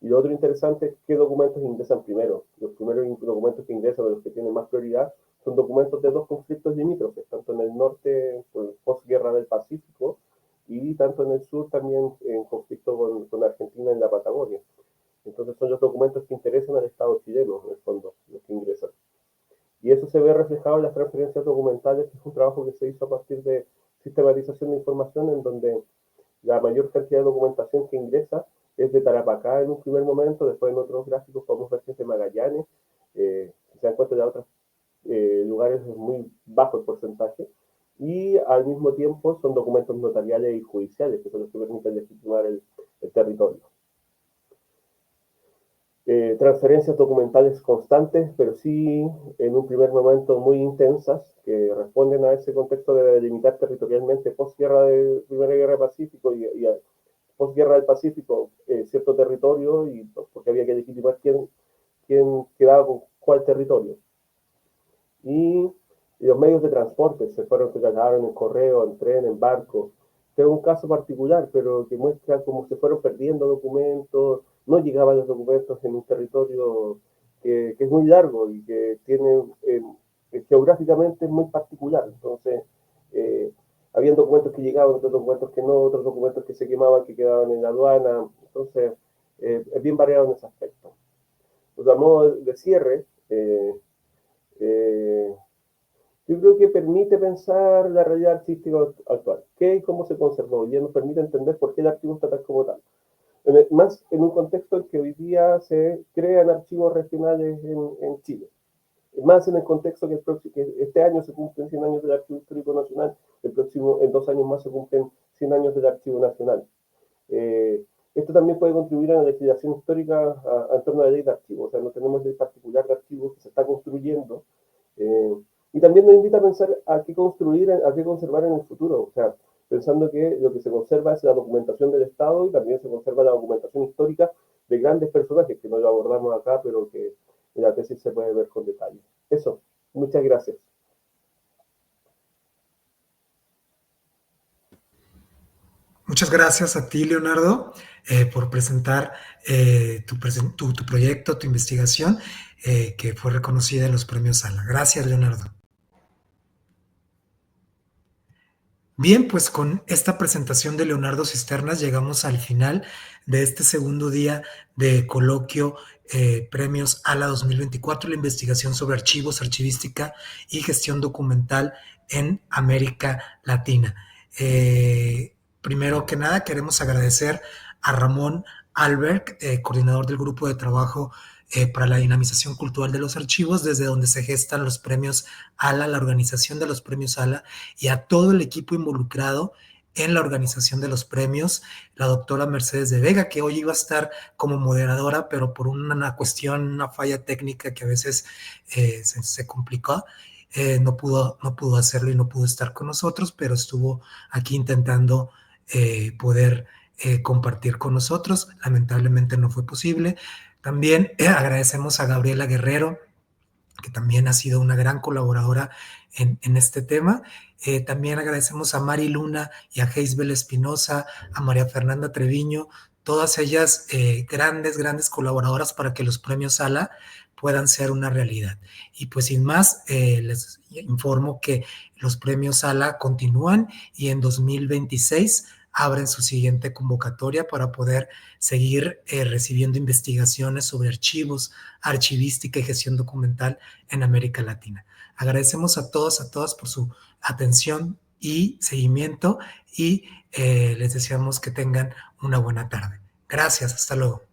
Y lo otro interesante es qué documentos ingresan primero. Los primeros documentos que ingresan, los que tienen más prioridad, son documentos de dos conflictos limítrofes, tanto en el norte, posguerra del Pacífico, y tanto en el sur también en conflicto con Argentina en la Patagonia. Entonces son los documentos que interesan al Estado chileno, en el fondo, los que ingresan. Y eso se ve reflejado en las transferencias documentales, que es un trabajo que se hizo a partir de sistematización de información, en donde la mayor cantidad de documentación que ingresa es de Tarapacá en un primer momento. Después en otros gráficos podemos ver que es de Magallanes. Se dan cuenta de otros lugares es muy bajo el porcentaje. Y al mismo tiempo son documentos notariales y judiciales, que son los que permiten legitimar el territorio. Transferencias documentales constantes, pero sí en un primer momento muy intensas, que responden a ese contexto de delimitar territorialmente posguerra de Primera Guerra del Pacífico y posguerra del Pacífico cierto territorio, y porque había que legitimar quién quedaba con cuál territorio. Y los medios de transporte se trasladaron en correo, en tren, en barco. Este es un caso particular, pero que muestra cómo se fueron perdiendo documentos, no llegaban los documentos en un territorio que es muy largo y que tiene geográficamente es muy particular. Entonces, habían documentos que llegaban, otros documentos que no, otros documentos que se quemaban, que quedaban en la aduana. Entonces, es bien variado en ese aspecto. Pues, a modo de cierre, yo creo que permite pensar la realidad artística actual, qué y cómo se conservó, y nos permite entender por qué el archivo está tal como tal. Más en un contexto en que hoy día se crean archivos regionales en Chile. Más en el contexto que este año se cumplen 100 años del Archivo Histórico Nacional, en 2 años más se cumplen 100 años del Archivo Nacional. Esto también puede contribuir a la legislación histórica en torno a la ley de archivos. O sea, no tenemos ley particular de archivos que se está construyendo. Y también nos invita a pensar a qué construir, a qué conservar en el futuro. O sea, pensando que lo que se conserva es la documentación del Estado, y también se conserva la documentación histórica de grandes personajes, que no lo abordamos acá, pero que en la tesis se puede ver con detalle. Eso, muchas gracias. Muchas gracias a ti, Leonardo, por presentar tu proyecto, tu investigación, que fue reconocida en los premios Sala. Gracias, Leonardo. Bien, pues con esta presentación de Leonardo Cisternas llegamos al final de este segundo día de coloquio Premios ALA 2024, la investigación sobre archivos, archivística y gestión documental en América Latina. Primero que nada, queremos agradecer a Ramón Albert, coordinador del grupo de trabajo para la dinamización cultural de los archivos, desde donde se gestan los premios ALA, la organización de los premios ALA, y a todo el equipo involucrado en la organización de los premios, la doctora Mercedes de Vega, que hoy iba a estar como moderadora, pero por una cuestión, una falla técnica que a veces se complicó, no pudo hacerlo y no pudo estar con nosotros, pero estuvo aquí intentando poder compartir con nosotros. Lamentablemente no fue posible. También agradecemos a Gabriela Guerrero, que también ha sido una gran colaboradora en este tema. También agradecemos a Mari Luna y a Geisbel Espinosa, a María Fernanda Treviño, todas ellas grandes colaboradoras para que los premios ALA puedan ser una realidad. Y pues sin más, les informo que los premios ALA continúan y en 2026 abren su siguiente convocatoria para poder seguir recibiendo investigaciones sobre archivos, archivística y gestión documental en América Latina. Agradecemos a todas por su atención y seguimiento y les deseamos que tengan una buena tarde. Gracias, hasta luego.